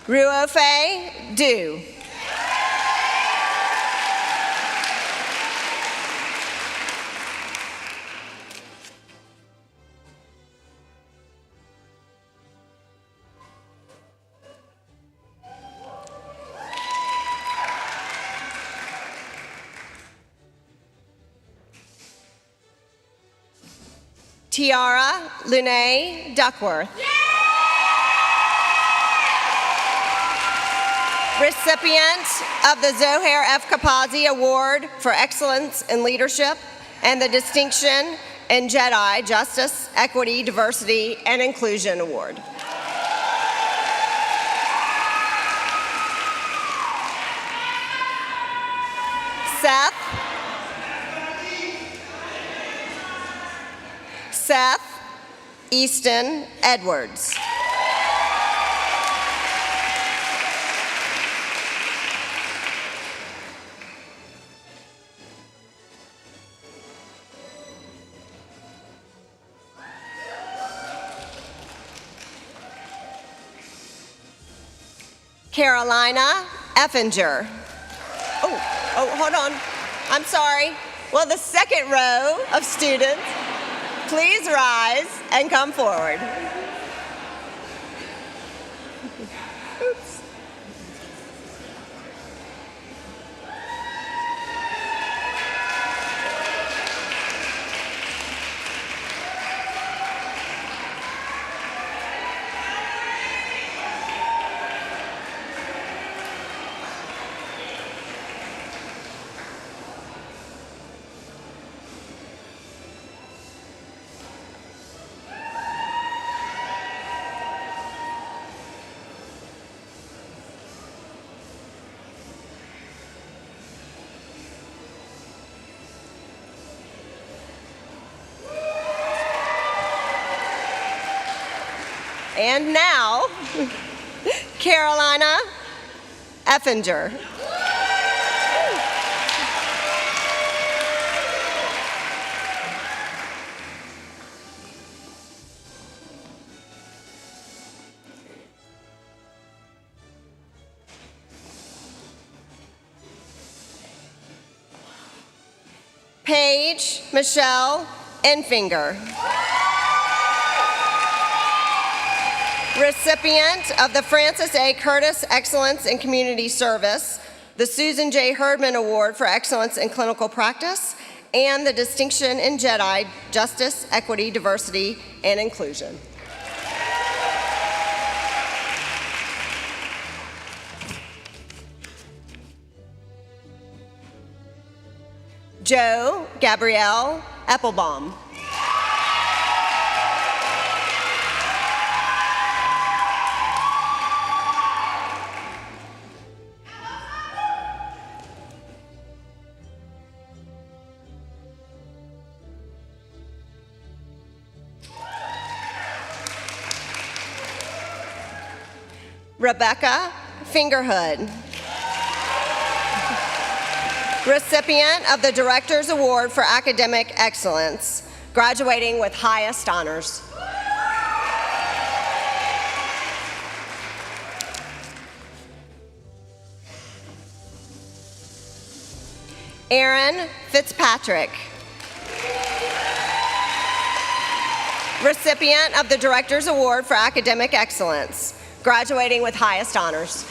Ruofe Du. Tiara Lune Duckworth. Recipient of the Zohair F. Kapazi Award for Excellence in Leadership and the Distinction in JEDI, Justice, Equity, Diversity, and Inclusion Award. Seth Easton Edwards. Carolina Effinger. Hold on. I'm sorry. Will the second row of students please rise and come forward? Oops. And now, Carolina Effinger. Paige Michelle Enfinger. Recipient of the Francis A. Curtis Excellence in Community Service, the Susan J. Herdman Award for Excellence in Clinical Practice, and the Distinction in JEDI, Justice, Equity, Diversity, and Inclusion. Joe Gabrielle Applebaum. Rebecca Fingerhood. Recipient of the Director's Award for Academic Excellence, graduating with highest honors. Aaron Fitzpatrick. Recipient of the Director's Award for Academic Excellence, graduating with highest honors.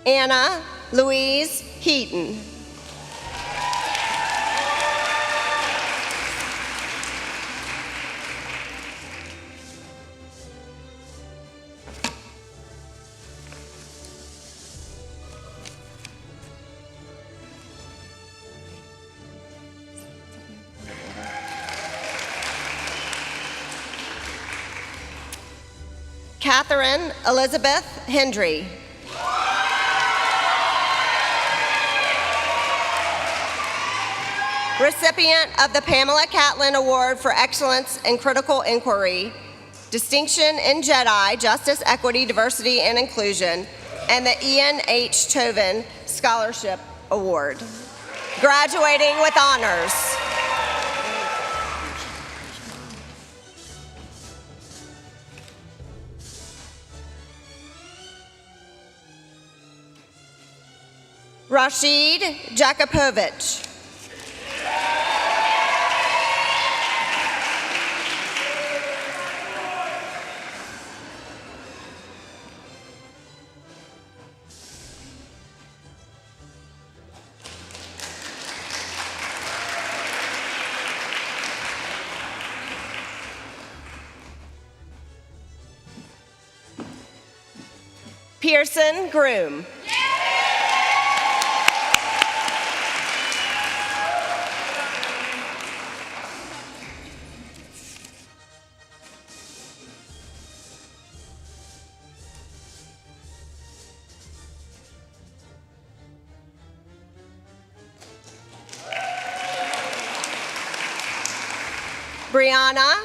Anna Louise Heaton. Catherine Elizabeth Hendry. Recipient of the Pamela Catlin Award for Excellence in Critical Inquiry, Distinction in JEDI, Justice, Equity, Diversity, and Inclusion, and the Ian H. Tobin Scholarship Award, graduating with honors. Rashid Jakupovich. Pearson Groom. Brianna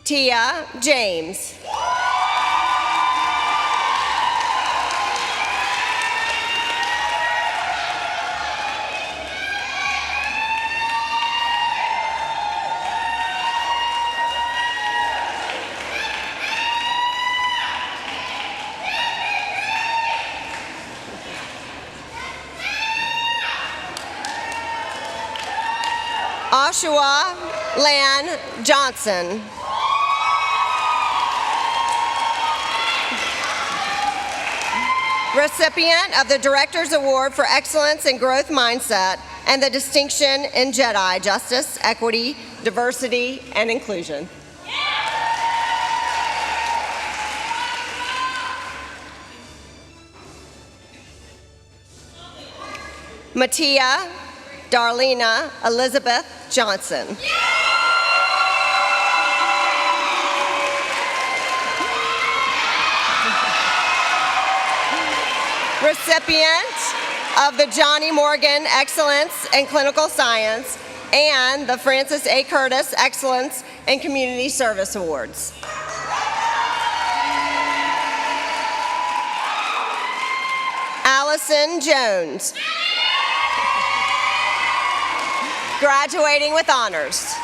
Tia James. Oshua Lan Johnson. Recipient of the Director's Award for Excellence in Growth Mindset and the Distinction in JEDI, Justice, Equity, Diversity, and Inclusion. Mattia Darlena Elizabeth Johnson. Recipient of the Johnny Morgan Excellence in Clinical Science and the Francis A. Curtis Excellence in Community Service Awards. Allison Jones. Graduating with honors.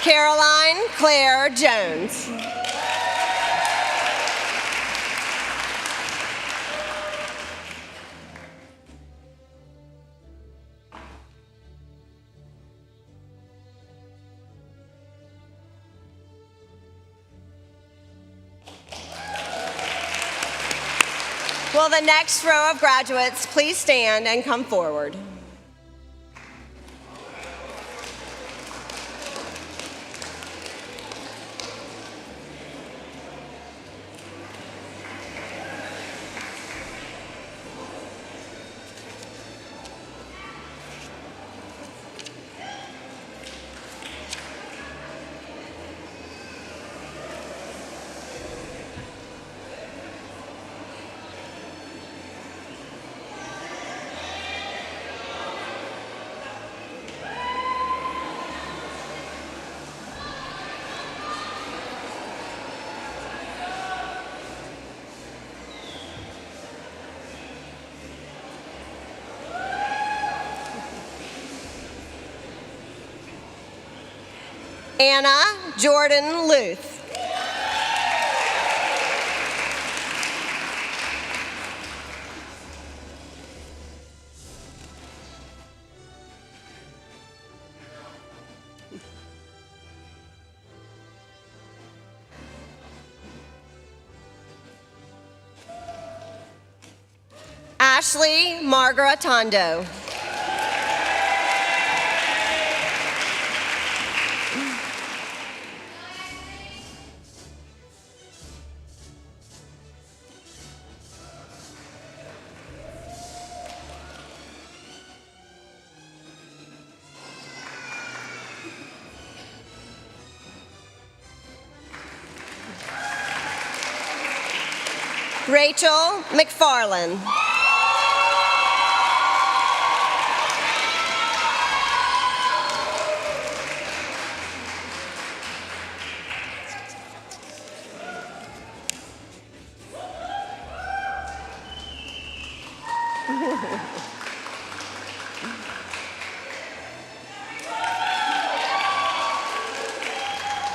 Caroline Claire Jones. Will the next row of graduates please stand and come forward? Anna Jordan Luth. Ashley Margaritondo. Rachel McFarland.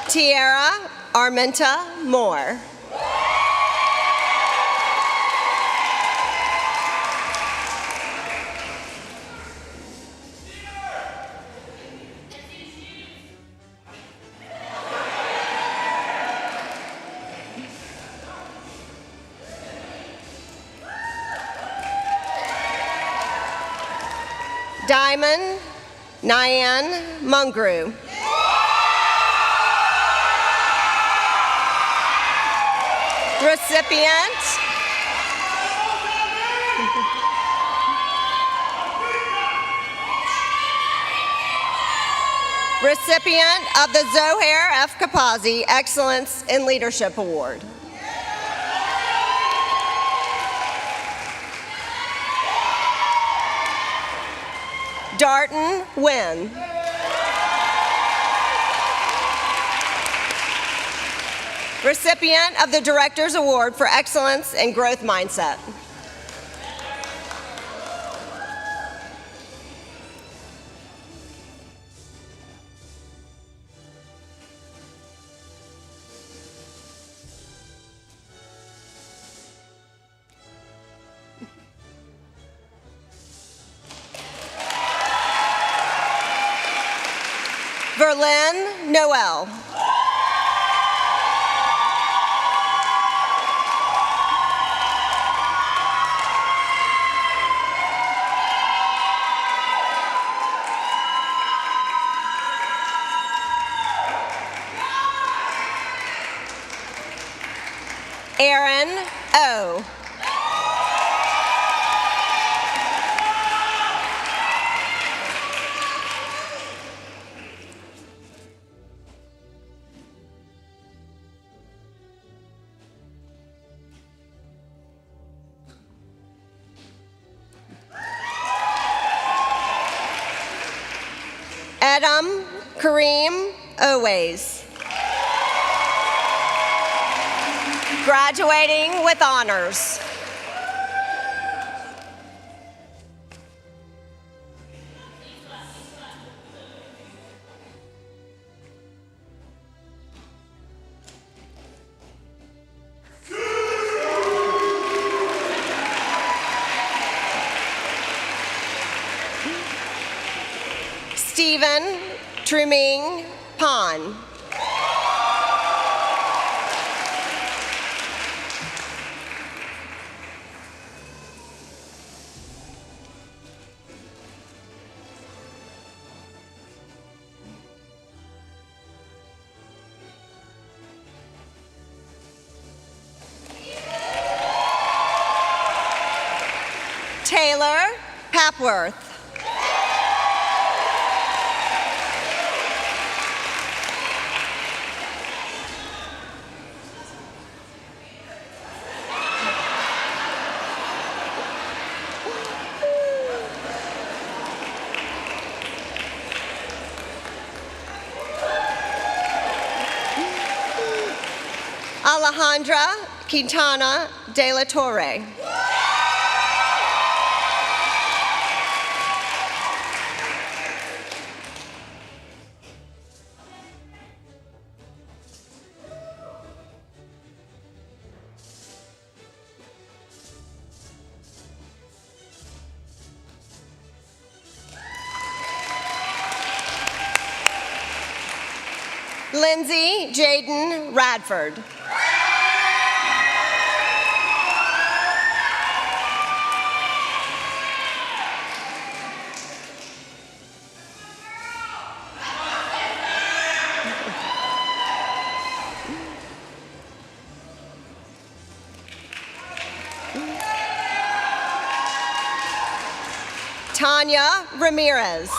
Tiara Armenta Moore. Diamond Nyan Mungru. Recipient of the Zohair F. Kapazi Excellence in Leadership Award. Darton Wynn. Recipient of the Director's Award for Excellence in Growth Mindset. Verlyn Noel. Aaron O. Adam Kareem Oways. Graduating with honors. Stephen Truming Pan. Taylor Papworth. Alejandra Quintana de la Torre. Lindsay Jaden Radford. Tanya Ramirez.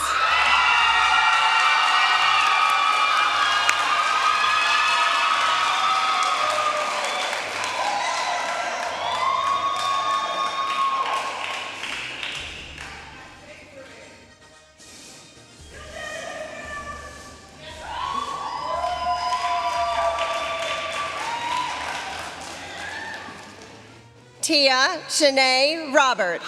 Tia Shanae Roberts.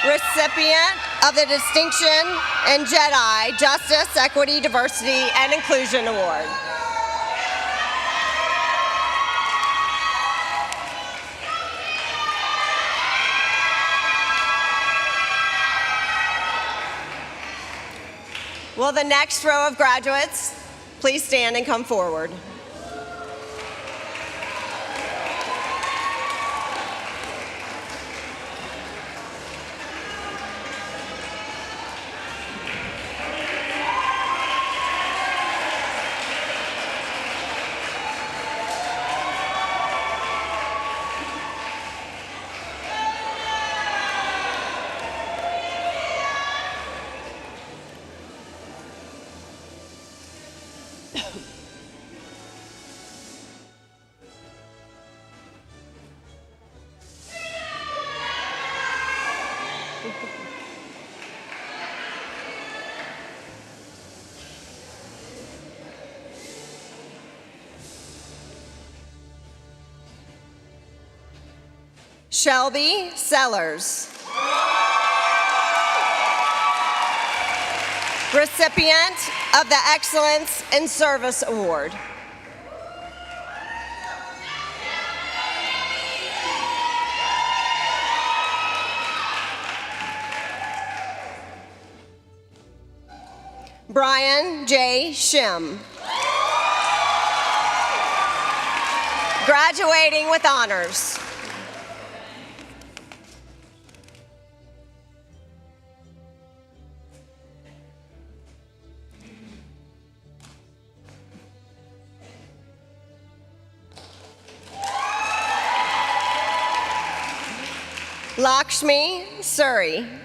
Recipient of the Distinction in Jedi Justice, Equity, Diversity, and Inclusion Award. Will the next row of graduates please stand and come forward? Shelby Sellers. Recipient of the Excellence in Service Award. Brian J. Shim. Graduating with honors. Lakshmi Suri.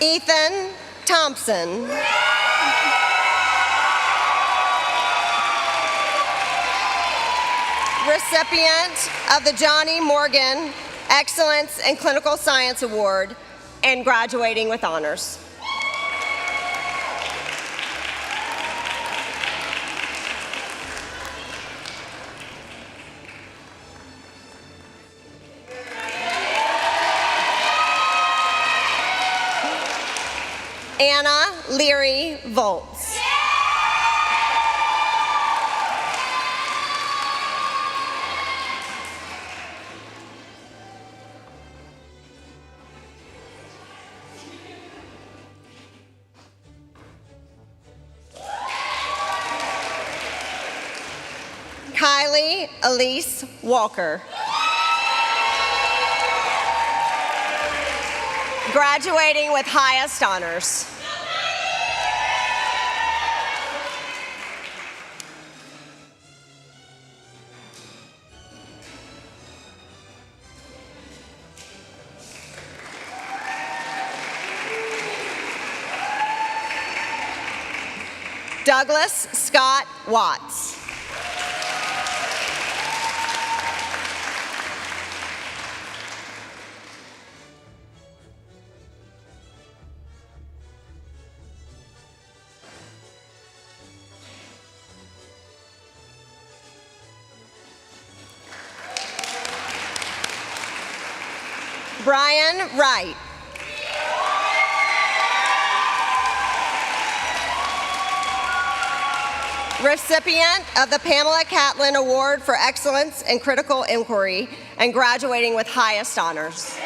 Ethan Thompson. Recipient of the Johnny Morgan Excellence in Clinical Science Award and graduating with honors. Anna Leary Volts. Kylie Elise Walker. Graduating with highest honors. Douglas Scott Watts. Brian Wright. Recipient of the Pamela Catlin Award for Excellence in Critical Inquiry and graduating with highest honors.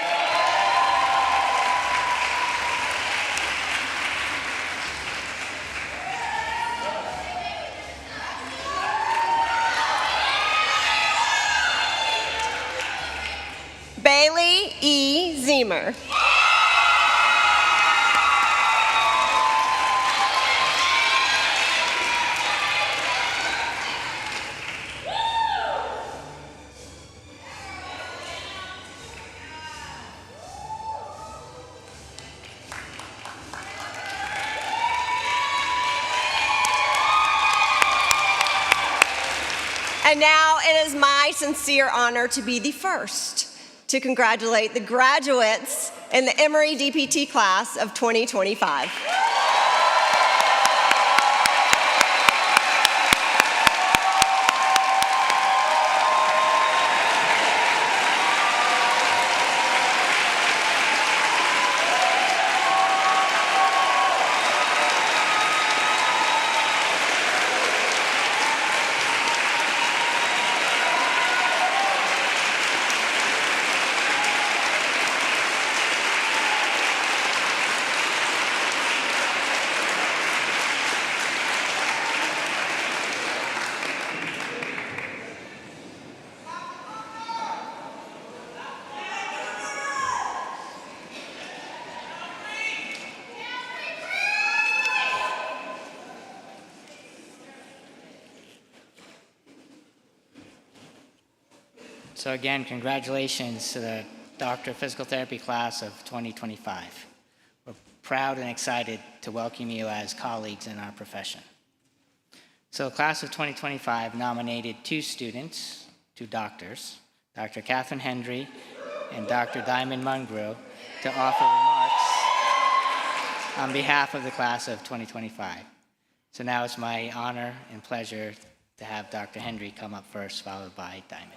Bailey E. Zemer. And now it is my sincere honor to be the first to congratulate the graduates in the Emory DPT class of 2025. So again, congratulations to the Doctor of Physical Therapy class of 2025. We're proud and excited to welcome you as colleagues in our profession. So the class of 2025 nominated two students, two doctors, Dr. Catherine Hendry and Dr. Diamond Mungro, to offer remarks on behalf of the class of 2025. So now it's my honor and pleasure to have Dr. Hendry come up first, followed by Diamond.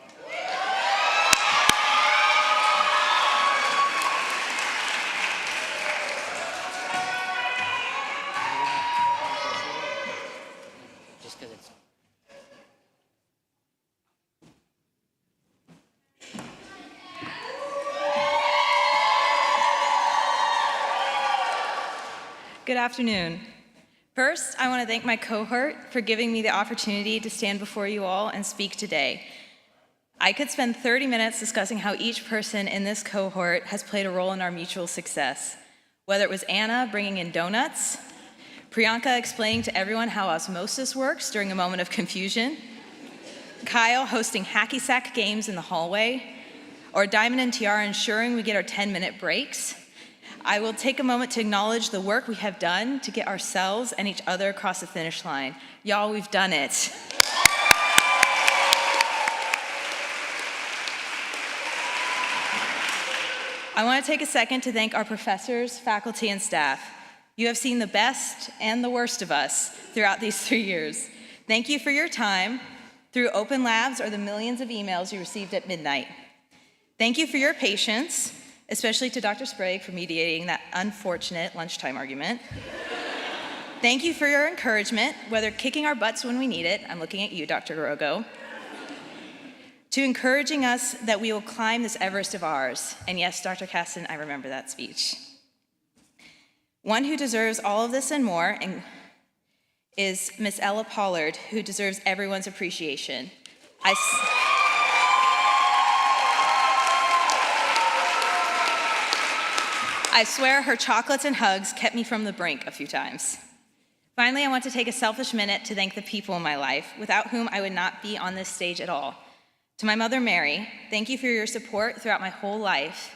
Just because it's Good afternoon. First, I want to thank my cohort for giving me the opportunity to stand before you all and speak today. I could spend 30 minutes discussing how each person in this cohort has played a role in our mutual success, whether it was Anna bringing in donuts, Priyanka explaining to everyone how osmosis works during a moment of confusion, Kyle hosting hacky sack games in the hallway, or Diamond and Tiara ensuring we get our 10-minute breaks. I will take a moment to acknowledge the work we have done to get ourselves and each other across the finish line. Y'all, we've done it. I want to take a second to thank our professors, faculty, and staff. You have seen the best and the worst of us throughout these 3 years. Thank you for your time through open labs or the millions of emails you received at midnight. Thank you for your patience, especially to Dr. Sprague for mediating that unfortunate lunchtime argument. Thank you for your encouragement, whether kicking our butts when we need it, I'm looking at you, Dr. Garogo, to encouraging us that we will climb this Everest of ours. And yes, Dr. Caston, I remember that speech. One who deserves all of this and more is Miss Ella Pollard, who deserves everyone's appreciation. I swear her chocolates and hugs kept me from the brink a few times. Finally, I want to take a selfish minute to thank the people in my life, without whom I would not be on this stage at all. To my mother, Mary, thank you for your support throughout my whole life.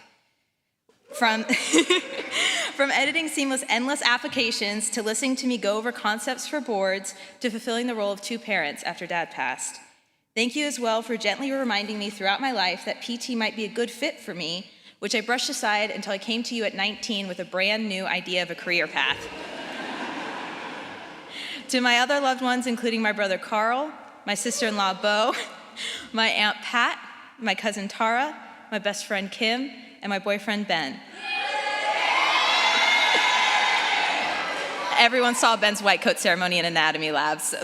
From editing seamless, endless applications, to listening to me go over concepts for boards, to fulfilling the role of two parents after Dad passed. Thank you as well for gently reminding me throughout my life that PT might be a good fit for me, which I brushed aside until I came to you at 19 with a brand new idea of a career path. To my other loved ones, including my brother Carl, my sister-in-law Bo, my Aunt Pat, my cousin Tara, my best friend Kim, and my boyfriend Ben. Everyone saw Ben's white coat ceremony in anatomy labs, so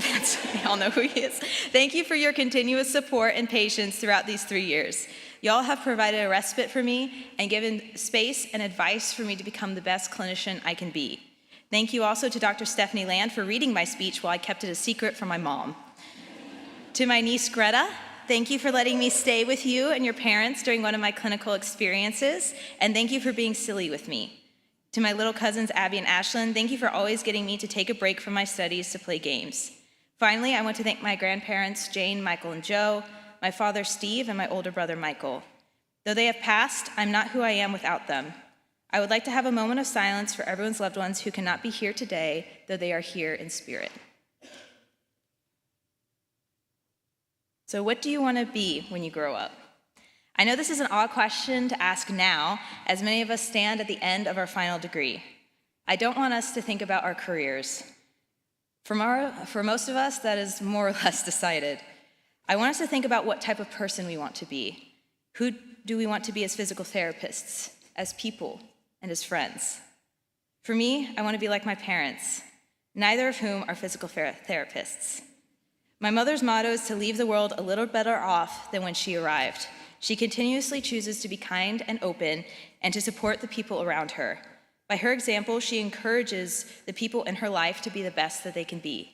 we all know who he is. Thank you for your continuous support and patience throughout these 3 years. Y'all have provided a respite for me and given space and advice for me to become the best clinician I can be. Thank you also to Dr. Stephanie Land for reading my speech while I kept it a secret from my mom. To my niece Greta, thank you for letting me stay with you and your parents during one of my clinical experiences, and thank you for being silly with me. To my little cousins Abby and Ashlyn, thank you for always getting me to take a break from my studies to play games. Finally, I want to thank my grandparents, Jane, Michael, and Joe, my father, Steve, and my older brother, Michael. Though they have passed, I'm not who I am without them. I would like to have a moment of silence for everyone's loved ones who cannot be here today, though they are here in spirit. So what do you want to be when you grow up? I know this is an odd question to ask now, as many of us stand at the end of our final degree. I don't want us to think about our careers. For most of us, that is more or less decided. I want us to think about what type of person we want to be. Who do we want to be as physical therapists, as people, and as friends? For me, I want to be like my parents, neither of whom are physical therapists. My mother's motto is to leave the world a little better off than when she arrived. She continuously chooses to be kind and open and to support the people around her. By her example, she encourages the people in her life to be the best that they can be.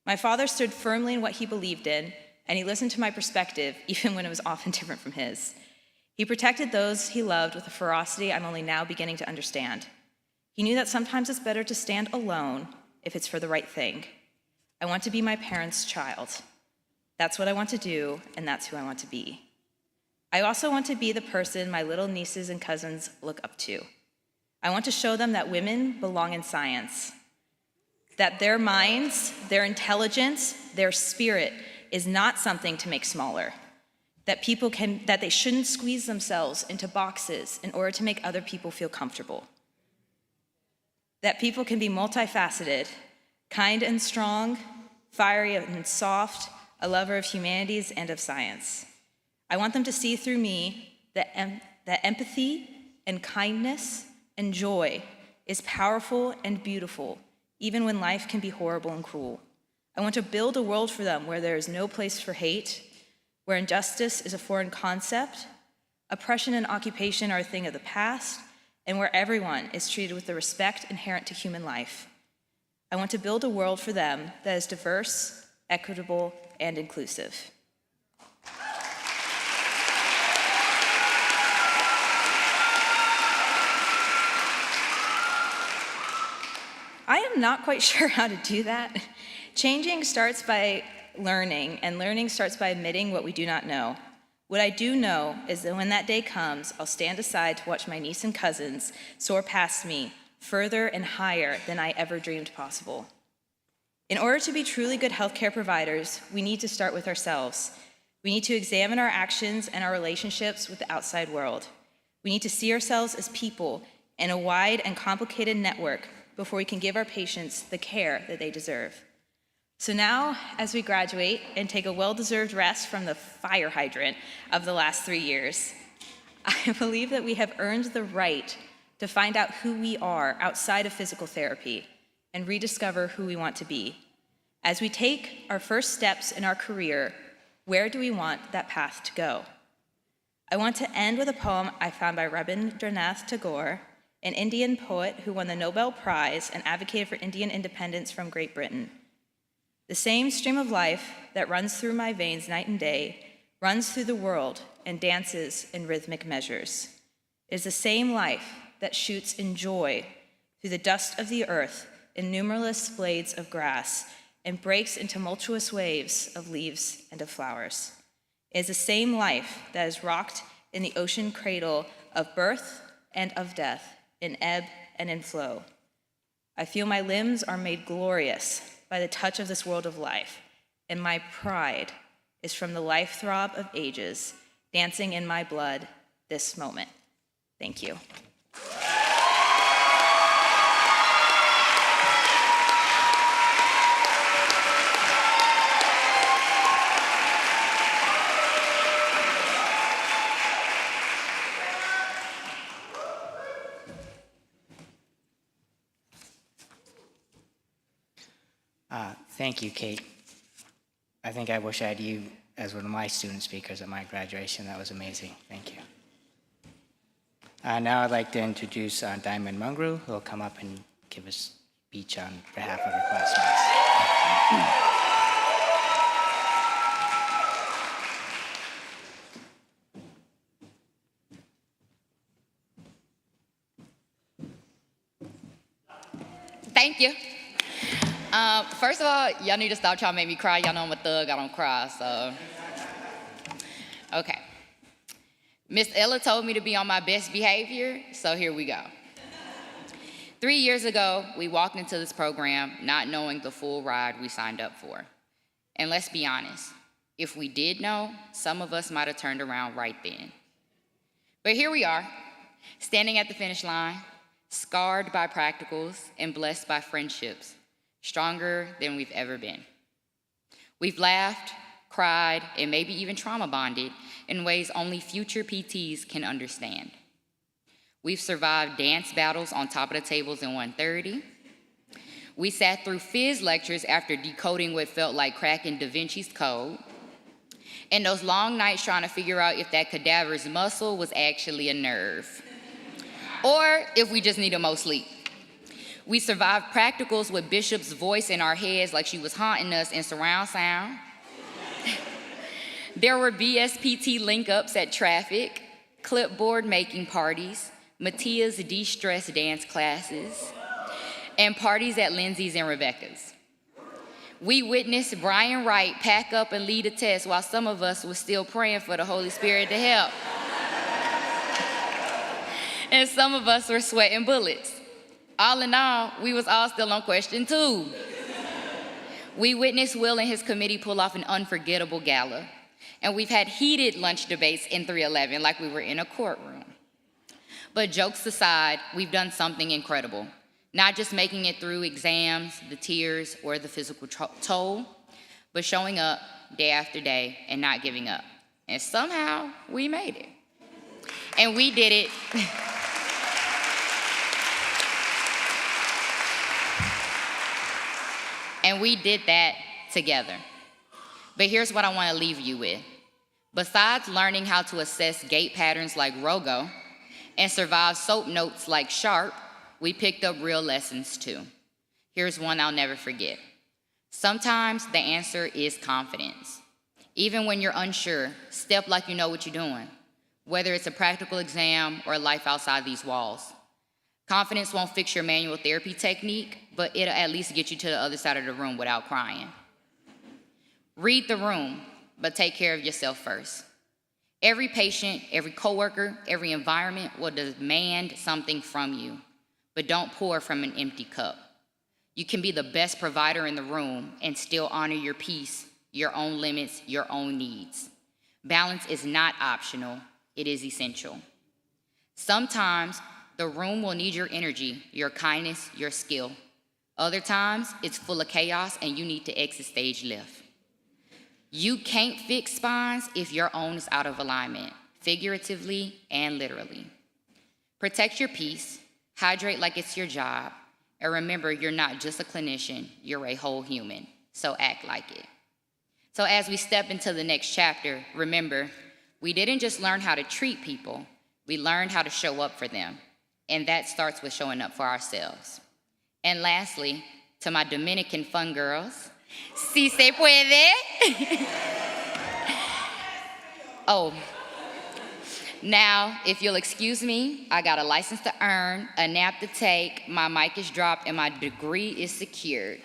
My father stood firmly in what he believed in, and he listened to my perspective, even when it was often different from his. He protected those he loved with a ferocity I'm only now beginning to understand. He knew that sometimes it's better to stand alone if it's for the right thing. I want to be my parents' child. That's what I want to do, and that's who I want to be. I also want to be the person my little nieces and cousins look up to. I want to show them that women belong in science, that their minds, their intelligence, their spirit is not something to make smaller, that they shouldn't squeeze themselves into boxes in order to make other people feel comfortable, that people can be multifaceted, kind and strong, fiery and soft, a lover of humanities and of science. I want them to see through me that empathy and kindness and joy is powerful and beautiful, even when life can be horrible and cruel. I want to build a world for them where there is no place for hate, where injustice is a foreign concept, oppression and occupation are a thing of the past, and where everyone is treated with the respect inherent to human life. I want to build a world for them that is diverse, equitable, and inclusive. I am not quite sure how to do that. Changing starts by learning, and learning starts by admitting what we do not know. What I do know is that when that day comes, I'll stand aside to watch my niece and cousins soar past me, further and higher than I ever dreamed possible. In order to be truly good healthcare providers, we need to start with ourselves. We need to examine our actions and our relationships with the outside world. We need to see ourselves as people in a wide and complicated network before we can give our patients the care that they deserve. So now, as we graduate and take a well-deserved rest from the fire hydrant of the last 3 years, I believe that we have earned the right to find out who we are outside of physical therapy and rediscover who we want to be. As we take our first steps in our career, where do we want that path to go? I want to end with a poem I found by Rabindranath Tagore, an Indian poet who won the Nobel Prize and advocated for Indian independence from Great Britain. The same stream of life that runs through my veins night and day runs through the world and dances in rhythmic measures. It is the same life that shoots in joy through the dust of the earth in numberless blades of grass and breaks in tumultuous waves of leaves and of flowers. It is the same life that is rocked in the ocean cradle of birth and of death, in ebb and in flow. I feel my limbs are made glorious by the touch of this world of life, and my pride is from the life throb of ages dancing in my blood this moment. Thank you. Thank you, Kate. I think I wish I had you as one of my student speakers at my graduation. That was amazing. Thank you. Now I'd like to introduce Diamond Mungru, who will come up and give a speech on behalf of her classmates. Thank you. First of all, y'all need to stop trying to make me cry. Y'all know I'm a thug, I don't cry, so. Okay. Miss Ella told me to be on my best behavior, so here we go. 3 years ago, we walked into this program not knowing the full ride we signed up for. And let's be honest, if we did know, some of us might have turned around right then. But here we are, standing at the finish line, scarred by practicals and blessed by friendships, stronger than we've ever been. We've laughed, cried, and maybe even trauma bonded in ways only future PTs can understand. We've survived dance battles on top of the tables in 130. We sat through phys lectures after decoding what felt like cracking Da Vinci's Code. And those long nights trying to figure out if that cadaver's muscle was actually a nerve, or if we just needed more sleep. We survived practicals with Bishop's voice in our heads like she was haunting us in surround sound. There were BSPT link-ups at traffic, clipboard making parties, Matia's de-stress dance classes, and parties at Lindsay's and Rebecca's. We witnessed Brian Wright pack up and lead a test while some of us were still praying for the Holy Spirit to help. And some of us were sweating bullets. All in all, we was all still on question 2. We witnessed Will and his committee pull off an unforgettable gala. And we've had heated lunch debates in 311 like we were in a courtroom. But jokes aside, we've done something incredible. Not just making it through exams, the tears, or the physical toll, but showing up day after day and not giving up. And somehow we made it. And we did it. And we did that together. But here's what I want to leave you with. Besides learning how to assess gait patterns like Rogo and survive soap notes like Sharp, we picked up real lessons too. Here's one I'll never forget. Sometimes the answer is confidence. Even when you're unsure, step like you know what you're doing, whether it's a practical exam or life outside these walls. Confidence won't fix your manual therapy technique, but it'll at least get you to the other side of the room without crying. Read the room, but take care of yourself first. Every patient, every coworker, every environment will demand something from you, but don't pour from an empty cup. You can be the best provider in the room and still honor your peace, your own limits, your own needs. Balance is not optional, it is essential. Sometimes the room will need your energy, your kindness, your skill. Other times it's full of chaos and you need to exit stage left. You can't fix spines if your own is out of alignment, figuratively and literally. Protect your peace, hydrate like it's your job, and remember you're not just a clinician, you're a whole human, so act like it. So as we step into the next chapter, remember, we didn't just learn how to treat people, we learned how to show up for them, and that starts with showing up for ourselves. And lastly, to my Dominican fun girls, si se puede. Oh, now, if you'll excuse me, I got a license to earn, a nap to take, my mic is dropped, and my degree is secured.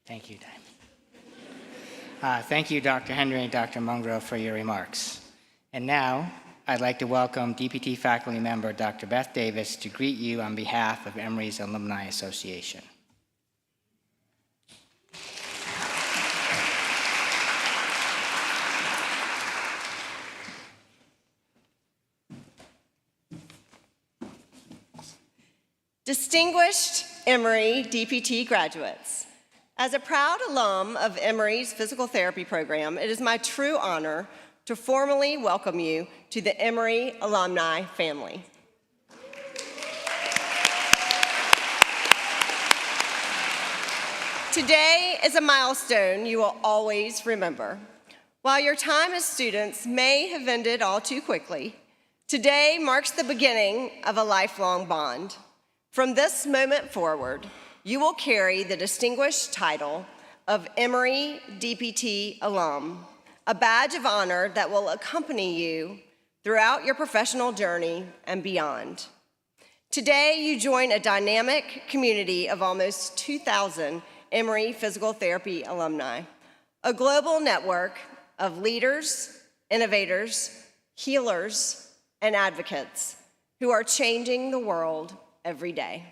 Thank you, Diamond. Thank you, Dr. Henry and Dr. Mungro, for your remarks. And now, I'd like to welcome DPT faculty member Dr. Beth Davis to greet you on behalf of Emory's Alumni Association. Distinguished Emory DPT graduates, as a proud alum of Emory's physical therapy program, it is my true honor to formally welcome you to the Emory alumni family. Today is a milestone you will always remember. While your time as students may have ended all too quickly, today marks the beginning of a lifelong bond. From this moment forward, you will carry the distinguished title of Emory DPT alum, a badge of honor that will accompany you throughout your professional journey and beyond. Today, you join a dynamic community of almost 2,000 Emory physical therapy alumni, a global network of leaders, innovators, healers, and advocates who are changing the world every day.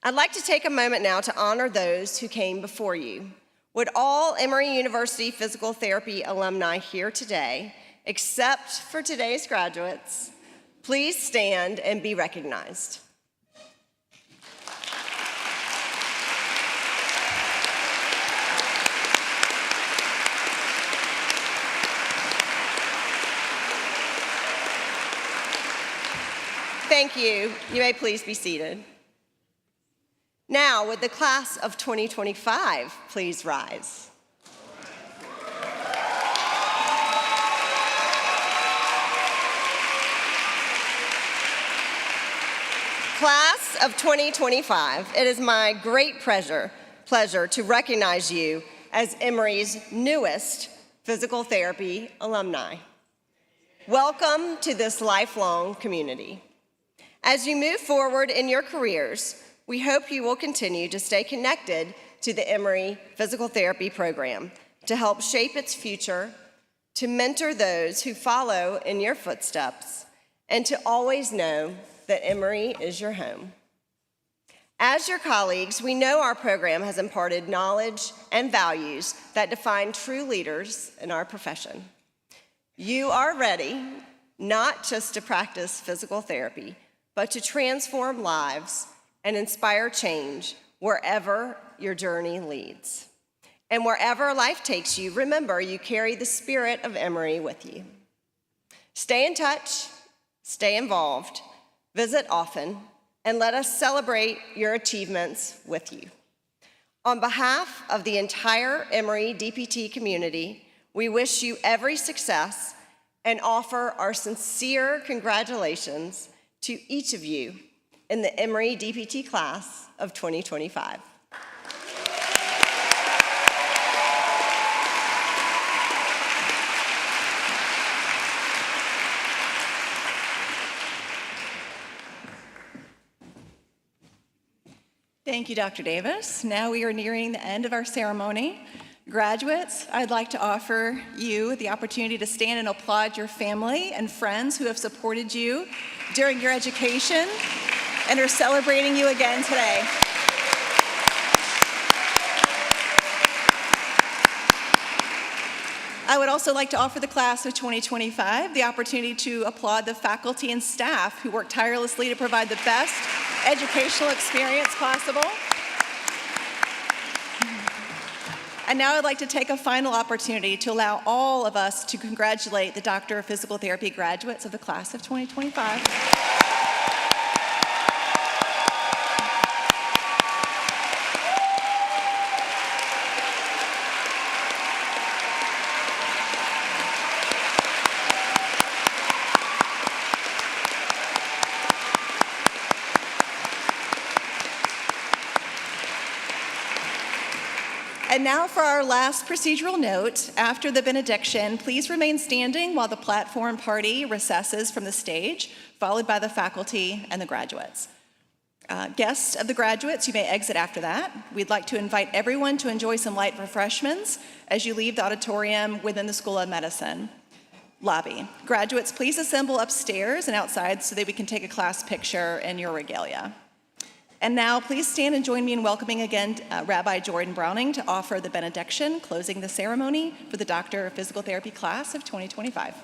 I'd like to take a moment now to honor those who came before you. Would all Emory University physical therapy alumni here today, except for today's graduates, please stand and be recognized. Thank you. You may please be seated. Now, would the class of 2025 please rise? Class of 2025, it is my great pleasure to recognize you as Emory's newest physical therapy alumni. Welcome to this lifelong community. As you move forward in your careers, we hope you will continue to stay connected to the Emory Physical Therapy Program to help shape its future, to mentor those who follow in your footsteps, and to always know that Emory is your home. As your colleagues, we know our program has imparted knowledge and values that define true leaders in our profession. You are ready not just to practice physical therapy, but to transform lives and inspire change wherever your journey leads. And wherever life takes you, remember you carry the spirit of Emory with you. Stay in touch, stay involved, visit often, and let us celebrate your achievements with you. On behalf of the entire Emory DPT community, we wish you every success and offer our sincere congratulations to each of you in the Emory DPT class of 2025. Thank you, Dr. Davis. Now we are nearing the end of our ceremony. Graduates, I'd like to offer you the opportunity to stand and applaud your family and friends who have supported you during your education and are celebrating you again today. I would also like to offer the class of 2025 the opportunity to applaud the faculty and staff who work tirelessly to provide the best educational experience possible. And now I'd like to take a final opportunity to allow all of us to congratulate the Doctor of Physical Therapy graduates of the class of 2025. And now for our last procedural note. After the benediction, please remain standing while the platform party recesses from the stage, followed by the faculty and the graduates. Guests of the graduates, you may exit after that. We'd like to invite everyone to enjoy some light refreshments as you leave the auditorium within the School of Medicine lobby. Graduates, please assemble upstairs and outside so that we can take a class picture in your regalia. And now, please stand and join me in welcoming again Rabbi Jordan Browning to offer the benediction, closing the ceremony for the Doctor of Physical Therapy class of 2025.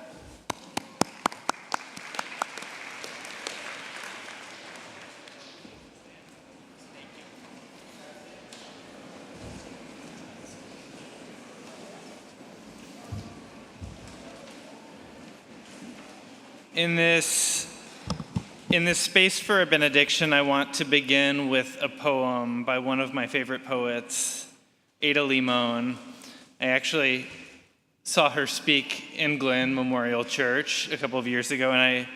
In this space for a benediction, I want to begin with a poem by one of my favorite poets, Ada Limon. I actually saw her speak in Glen Memorial Church a couple of years ago, and I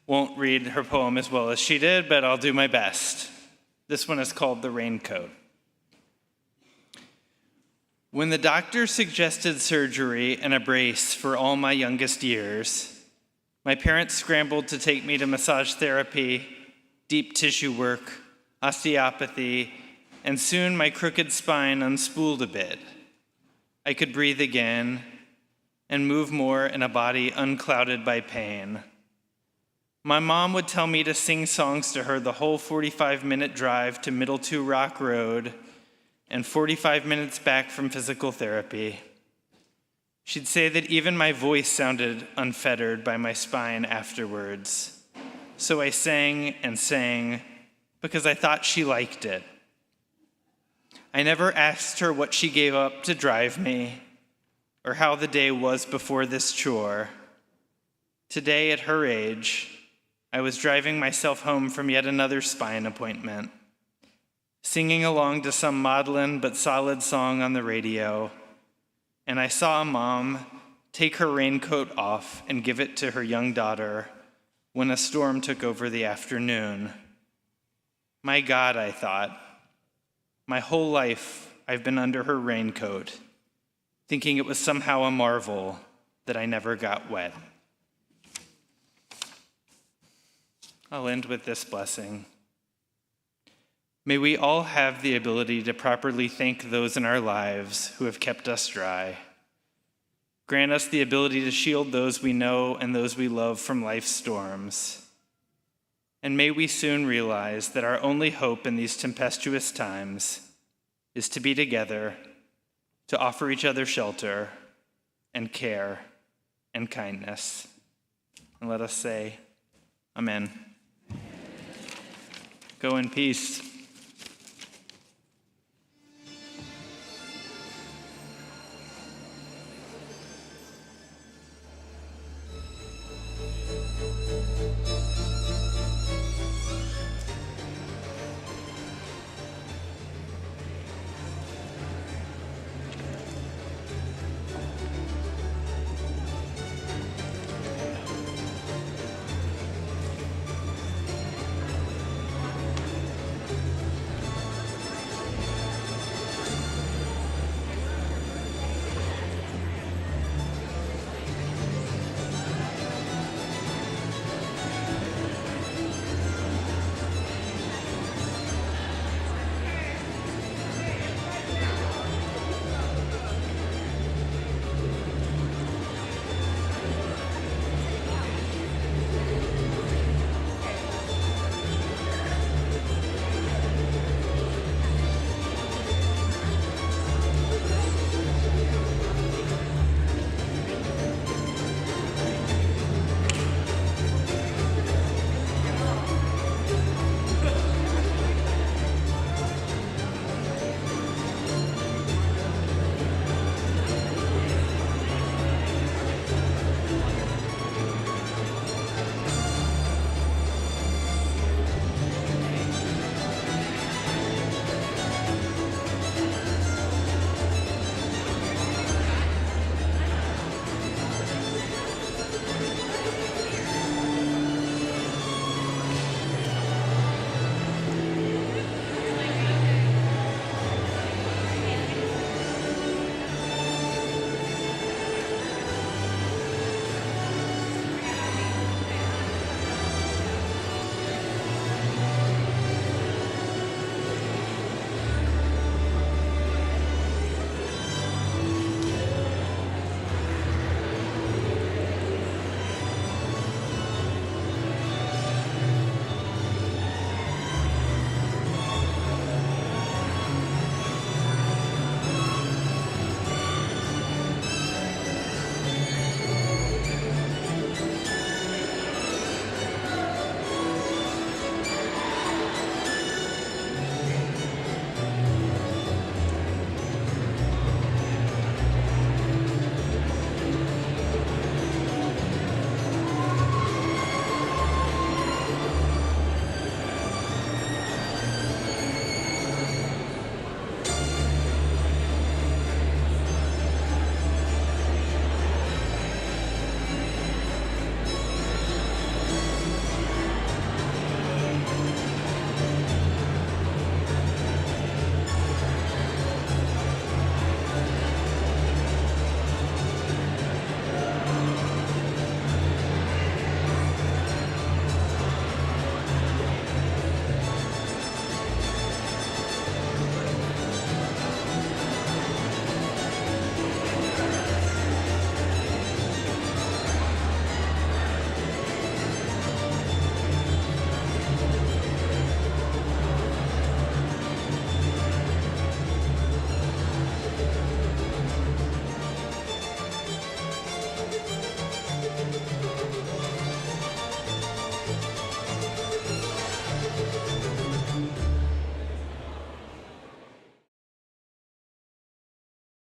won't read her poem as well as she did, but I'll do my best. This one is called The Raincoat. When the doctor suggested surgery and a brace for all my youngest years, my parents scrambled to take me to massage therapy, deep tissue work, osteopathy, and soon my crooked spine unspooled a bit. I could breathe again and move more in a body unclouded by pain. My mom would tell me to sing songs to her the whole 45-minute drive to Middle 2 Rock Road and 45 minutes back from physical therapy. She'd say that even my voice sounded unfettered by my spine afterwards. So I sang and sang because I thought she liked it. I never asked her what she gave up to drive me or how the day was before this chore. Today, at her age, I was driving myself home from yet another spine appointment, singing along to some maudlin but solid song on the radio, and I saw a mom take her raincoat off and give it to her young daughter when a storm took over the afternoon. My God, I thought, my whole life I've been under her raincoat, thinking it was somehow a marvel that I never got wet. I'll end with this blessing. May we all have the ability to properly thank those in our lives who have kept us dry. Grant us the ability to shield those we know and those we love from life's storms. And may we soon realize that our only hope in these tempestuous times is to be together, to offer each other shelter and care and kindness. And let us say, Amen. Go in peace.